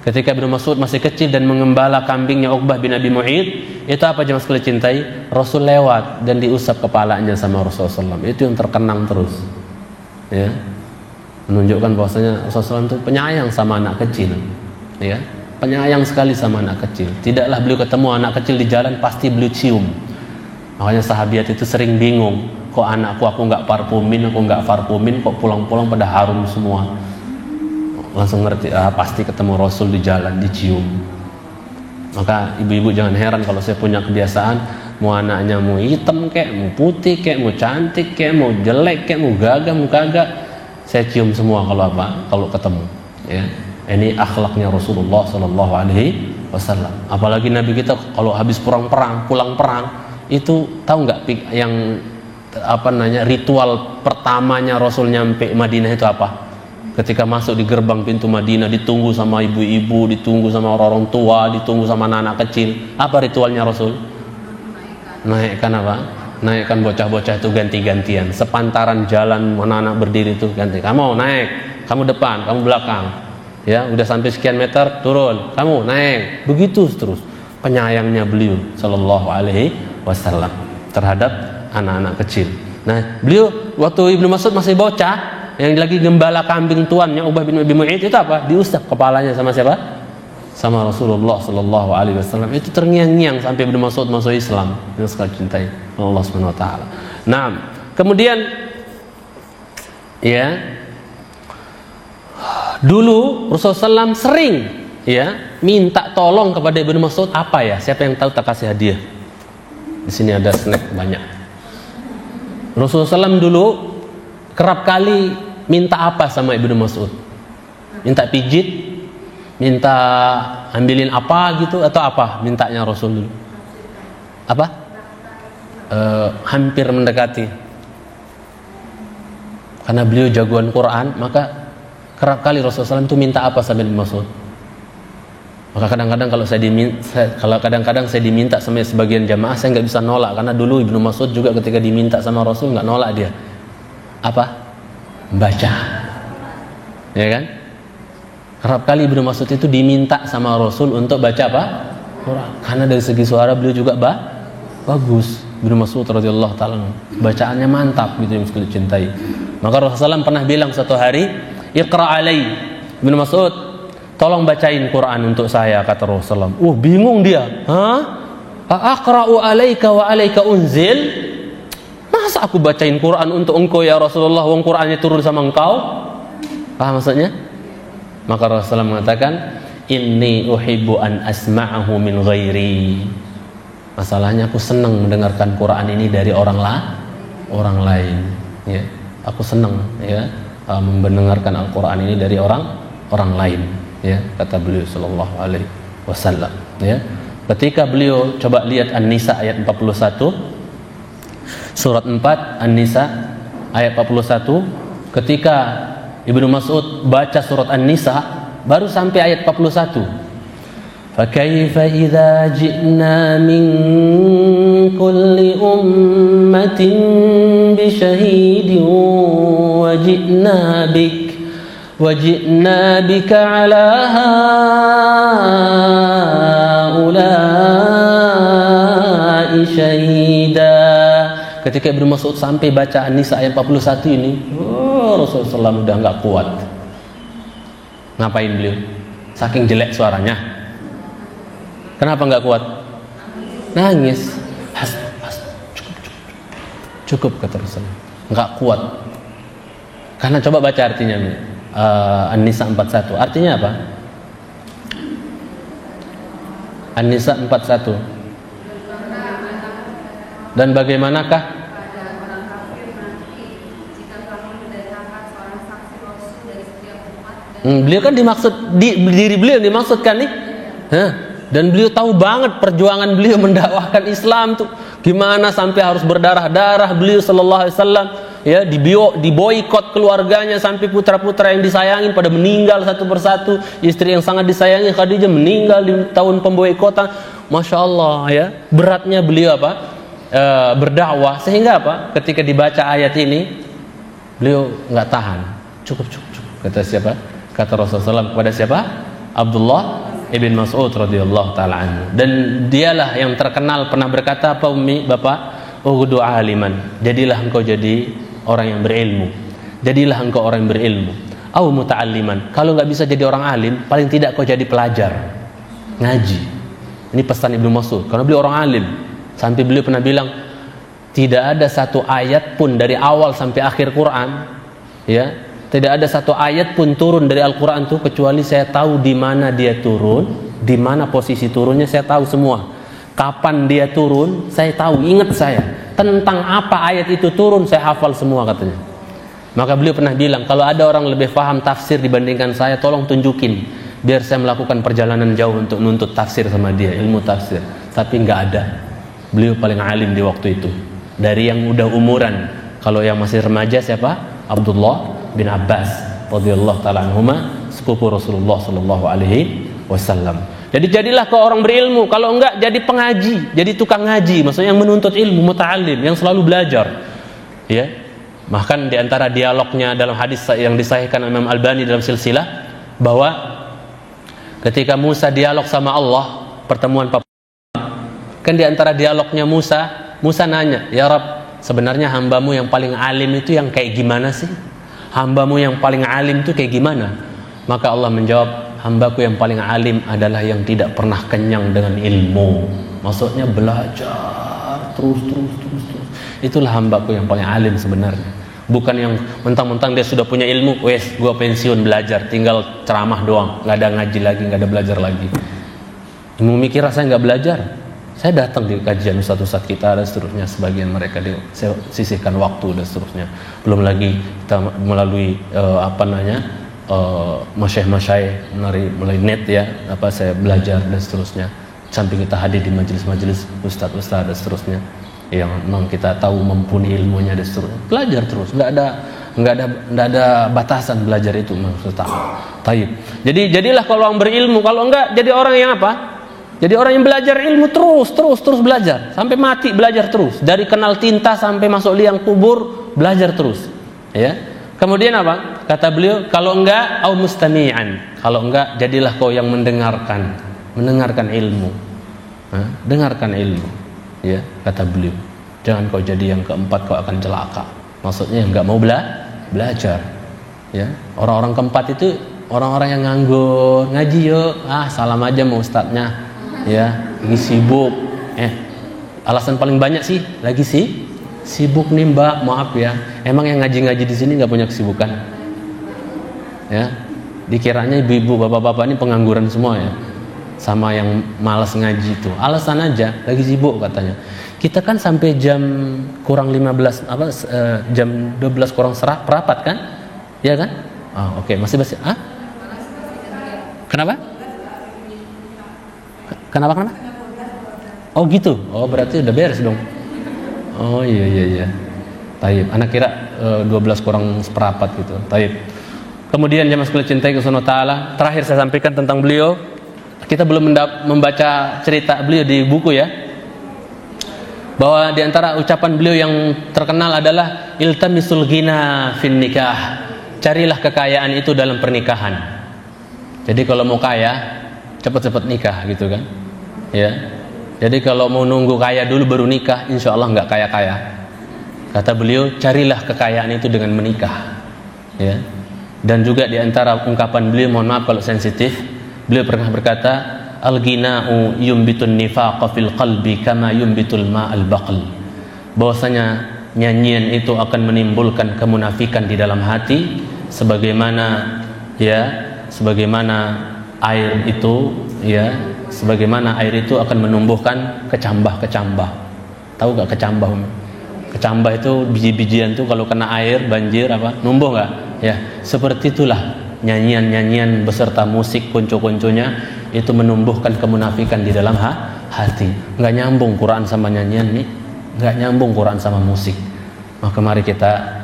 ketika Ibnu Mas'ud masih kecil dan mengembala kambingnya Uqbah bin Abi Mu'id, itu apa jemaah sekalian cintai? Rasul lewat dan diusap kepalanya sama Rasulullah SAW. Itu yang terkenang terus, ya, menunjukkan bahwasanya Rasulullah itu penyayang sama anak kecil, ya, penyayang sekali sama anak kecil. Tidaklah beliau ketemu anak kecil di jalan pasti beliau cium. Makanya sahabiat itu sering bingung, kok anakku aku nggak parfumin, kok pulang-pulang pada harum semua. Langsung ngerti, pasti ketemu Rasul di jalan dicium. Maka ibu-ibu jangan heran kalau saya punya kebiasaan, mau anaknya mau hitam kek, mau putih kek, mau cantik kek, mau jelek kek, mau gagah, mau kagak, saya cium semua kalau ketemu, ya. Ini akhlaknya Rasulullah sallallahu alaihi wasallam. Apalagi Nabi kita kalau habis pulang perang, itu tahu nggak yang ritual pertamanya Rasul nyampe Madinah itu apa? Ketika masuk di gerbang pintu Madinah, ditunggu sama ibu-ibu, ditunggu sama orang-orang tua, ditunggu sama anak-anak kecil. Apa ritualnya Rasul? Naikkan apa? Naikkan bocah-bocah itu ganti-gantian. Sepantaran jalan anak-anak berdiri itu ganti. Kamu naik, kamu depan, kamu belakang. Ya, udah sampai sekian meter turun, kamu naik. Begitu terus. Penyayangnya beliau sallallahu alaihi wasallam terhadap anak-anak kecil. Nah, beliau waktu Ibnu Mas'ud masih bocah, yang lagi gembala kambing tuannya Uqbah bin Abi Mu'id itu apa? Diusap kepalanya sama siapa? Sama Rasulullah sallallahu alaihi wasallam. Itu terngiang-ngiang sampai Ibnu Mas'ud masuk Islam. Yang sekali cintai Allah Subhanahu wa taala. Nah, kemudian ya, dulu Rasulullah SAW sering ya minta tolong kepada Ibnu Mas'ud apa ya? Siapa yang tahu tak kasih hadiah? Di sini ada snack banyak. Rasulullah SAW dulu kerap kali minta apa sama Ibnu Mas'ud? Minta pijit, minta ambilin apa gitu, atau apa mintanya Rasul dulu? Apa? Hampir mendekati. Karena beliau jagoan Quran, maka kerap kali Rasulullah SAW itu minta apa sama Ibnu Mas'ud. Maka kadang-kadang kalau saya diminta sama sebagian jamaah, saya nggak bisa nolak, karena dulu Ibnu Mas'ud juga ketika diminta sama Rasul nggak nolak dia. Apa? Baca, ya kan? Kerap kali Ibnu Mas'ud itu diminta sama Rasul untuk baca apa? Quran. Karena dari segi suara beliau juga bagus. Ibnu Mas'ud radhiyallahu taala bacaannya mantap gitu, yang beliau cintai. Maka Rasulullah SAW pernah bilang satu hari, "Iqra alai." Ibnu Mas'ud, tolong bacain Quran untuk saya, kata Rasulullah. Bingung dia. Aqra'u alaika wa alaika unzil? Masa aku bacain Quran untuk engkau ya Rasulullah, wong Qurannya turun sama engkau? Paham maksudnya? Maka Rasulullah mengatakan, inni uhibbu an asma'ahu min ghairi. Masalahnya aku senang mendengarkan Quran ini dari orang lain. Ya, aku senang ya mendengarkan Al-Quran ini dari orang lain. Ya, kata beliau sallallahu alaihi wasallam. Ya, ketika beliau coba lihat An-Nisa ayat 41. Surat 4 An-Nisa ayat 41, ketika Ibnu Mas'ud baca surat An-Nisa baru sampai ayat 41. Fakaifa idza ji'na min kulli ummatin bi syahidin wa ji'na bika ala haula'i syahida. Ketika Ibnu Mas'ud sampai baca An-Nisa ayat 41 ini, Rasulullah SAW udah nggak kuat. Ngapain beliau? Saking jelek suaranya. Kenapa nggak kuat? Nangis. Cukup kata Rasulullah. Nggak kuat. Karena coba baca artinya An-Nisa 41. Artinya apa? An-Nisa 41. Dan bagaimanakah beliau kan dimaksud diri beliau dimaksudkan nih. Dan beliau tahu banget perjuangan beliau mendakwahkan Islam tuh gimana sampai harus berdarah-darah. Beliau sallallahu alaihi wasallam ya diboikot keluarganya, sampai putra-putra yang disayangin pada meninggal satu persatu. Istri yang sangat disayangi Khadijah meninggal di tahun pemboikotan. Masya Allah ya, beratnya beliau berdakwah, sehingga ketika dibaca ayat ini beliau nggak tahan. Cukup. Kata siapa? Kata Rasulullah SAW kepada siapa? Abdullah ibn Mas'ud radhiyallahu taala anhu. Dan dialah yang terkenal pernah berkata, apa Umi, Bapak? Ughdu aliman. Jadilah engkau jadi orang yang berilmu. Jadilah engkau orang yang berilmu. Au muta'alliman. Kalau nggak bisa jadi orang alim, paling tidak kau jadi pelajar. Ngaji. Ini pesan Ibnu Mas'ud karena beliau orang alim. Sampai beliau pernah bilang, tidak ada satu ayat pun dari awal sampai akhir Quran, ya, tidak ada satu ayat pun turun dari Al-Quran itu kecuali saya tahu di mana dia turun, di mana posisi turunnya saya tahu semua. Kapan dia turun, saya tahu, ingat saya. Tentang apa ayat itu turun, saya hafal semua katanya. Maka beliau pernah bilang, kalau ada orang lebih paham tafsir dibandingkan saya, tolong tunjukin, biar saya melakukan perjalanan jauh untuk nuntut tafsir sama dia, ilmu tafsir. Tapi nggak ada. Beliau paling alim di waktu itu. Dari yang udah umuran, kalau yang masih remaja siapa? Abdullah bin Abbas radhiyallahu taala anhuma, sepupu Rasulullah sallallahu alaihi wasallam. Jadi jadilah kau orang berilmu, kalau enggak jadi pengaji, jadi tukang ngaji, maksudnya yang menuntut ilmu, muta'allim, yang selalu belajar. Ya. Bahkan di antara dialognya dalam hadis yang disahihkan Imam Albani dalam silsilah, bahwa ketika Musa dialog sama Allah, pertemuan kan di antara dialognya Musa nanya, ya Rabb, sebenarnya hambamu yang paling alim itu yang kayak gimana sih? Hambamu yang paling alim itu kayak gimana? Maka Allah menjawab, hambaku yang paling alim adalah yang tidak pernah kenyang dengan ilmu. Maksudnya belajar terus. Itulah hambaku yang paling alim sebenarnya. Bukan yang mentang-mentang dia sudah punya ilmu, wes gua pensiun belajar, tinggal ceramah doang, nggak ada ngaji lagi, nggak ada belajar lagi. Ilmu mikir saya nggak belajar. Saya datang di kajian ustadz-ustadz kita dan seterusnya, sebagian mereka saya sisihkan waktu dan seterusnya. Belum lagi kita melalui masyayikh melalui net ya, saya belajar dan seterusnya. Sampai kita hadir di majelis-majelis ustadz-ustadz dan seterusnya yang memang kita tahu mumpuni ilmunya dan seterusnya. Belajar terus, nggak ada batasan belajar itu maksud taib. Jadi jadilah kalau orang berilmu, kalau enggak jadi orang yang apa? Jadi orang yang belajar ilmu terus belajar sampai mati, belajar terus, dari kenal tinta sampai masuk liang kubur, belajar terus ya. Kemudian apa kata beliau, kalau enggak au mustami'an, kalau enggak jadilah kau yang mendengarkan ilmu, dengarkan ilmu ya, kata beliau. Jangan kau jadi yang keempat, kau akan celaka. Maksudnya enggak mau belajar ya. Orang-orang keempat itu orang-orang yang nganggur, ngaji yuk, salam aja mau ustadznya ya, lagi sibuk. Alasan paling banyak sih lagi sibuk nih mbak, maaf ya. Emang yang ngaji-ngaji di sini nggak punya kesibukan ya? Dikiranya ibu-ibu bapak-bapak ini pengangguran semua ya, sama yang malas ngaji itu alasan aja, lagi sibuk katanya. Kita kan sampai jam kurang 15 jam 12 kurang perapat kan ya kan? Oke. Masih kenapa? Kenapa? Oh gitu. Oh berarti udah beres dong. Oh iya. Taib. Anak kira 12 kurang seperempat gitu. Taib. Kemudian jamaah sekalian cintai kepada Ta'ala, terakhir saya sampaikan tentang beliau. Kita belum membaca cerita beliau di buku ya. Bahwa di antara ucapan beliau yang terkenal adalah iltamisul ghina fin nikah. Carilah kekayaan itu dalam pernikahan. Jadi kalau mau kaya, cepat-cepat nikah gitu kan ya. Jadi kalau mau nunggu kaya dulu baru nikah, insya Allah nggak kaya-kaya. Kata beliau, carilah kekayaan itu dengan menikah ya. Dan juga di antara ungkapan beliau, mohon maaf kalau sensitif, beliau pernah berkata, al-ghina'u yumbitun nifaqa fil qalbi kama yumbitul ma'al baql. Bahwasanya nyanyian itu akan menimbulkan kemunafikan di dalam hati, sebagaimana air itu akan menumbuhkan kecambah. Tahu gak kecambah? Kecambah itu biji-bijian tuh kalau kena air banjir numbuh gak? Ya, seperti itulah nyanyian beserta musik kuncu-kuncunya itu menumbuhkan kemunafikan di dalam hati. Nggak nyambung Quran sama nyanyian nih, nggak nyambung Quran sama musik. Maka mari kita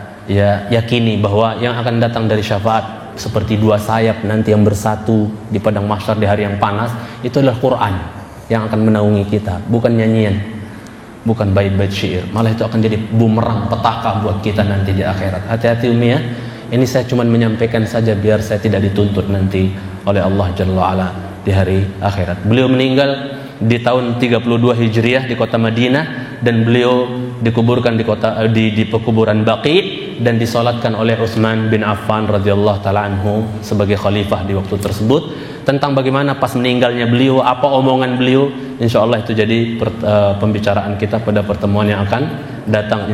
yakini bahwa yang akan datang dari syafaat seperti dua sayap nanti yang bersatu di padang mahsyar di hari yang panas, itu adalah Quran yang akan menaungi kita, bukan nyanyian, bukan bait-bait syair. Malah itu akan jadi bumerang, petaka buat kita nanti di akhirat. Hati-hati Umi ya. Ini saya cuma menyampaikan saja biar saya tidak dituntut nanti oleh Allah Jalla wa'ala di hari akhirat. Beliau meninggal di tahun 32 Hijriah di kota Madinah, dan beliau dikuburkan di pekuburan Baqi dan disolatkan oleh Utsman bin Affan radhiyallahu taala anhu sebagai khalifah di waktu tersebut. Tentang bagaimana pas meninggalnya beliau, apa omongan beliau, insyaallah itu jadi pembicaraan kita pada pertemuan yang akan datang.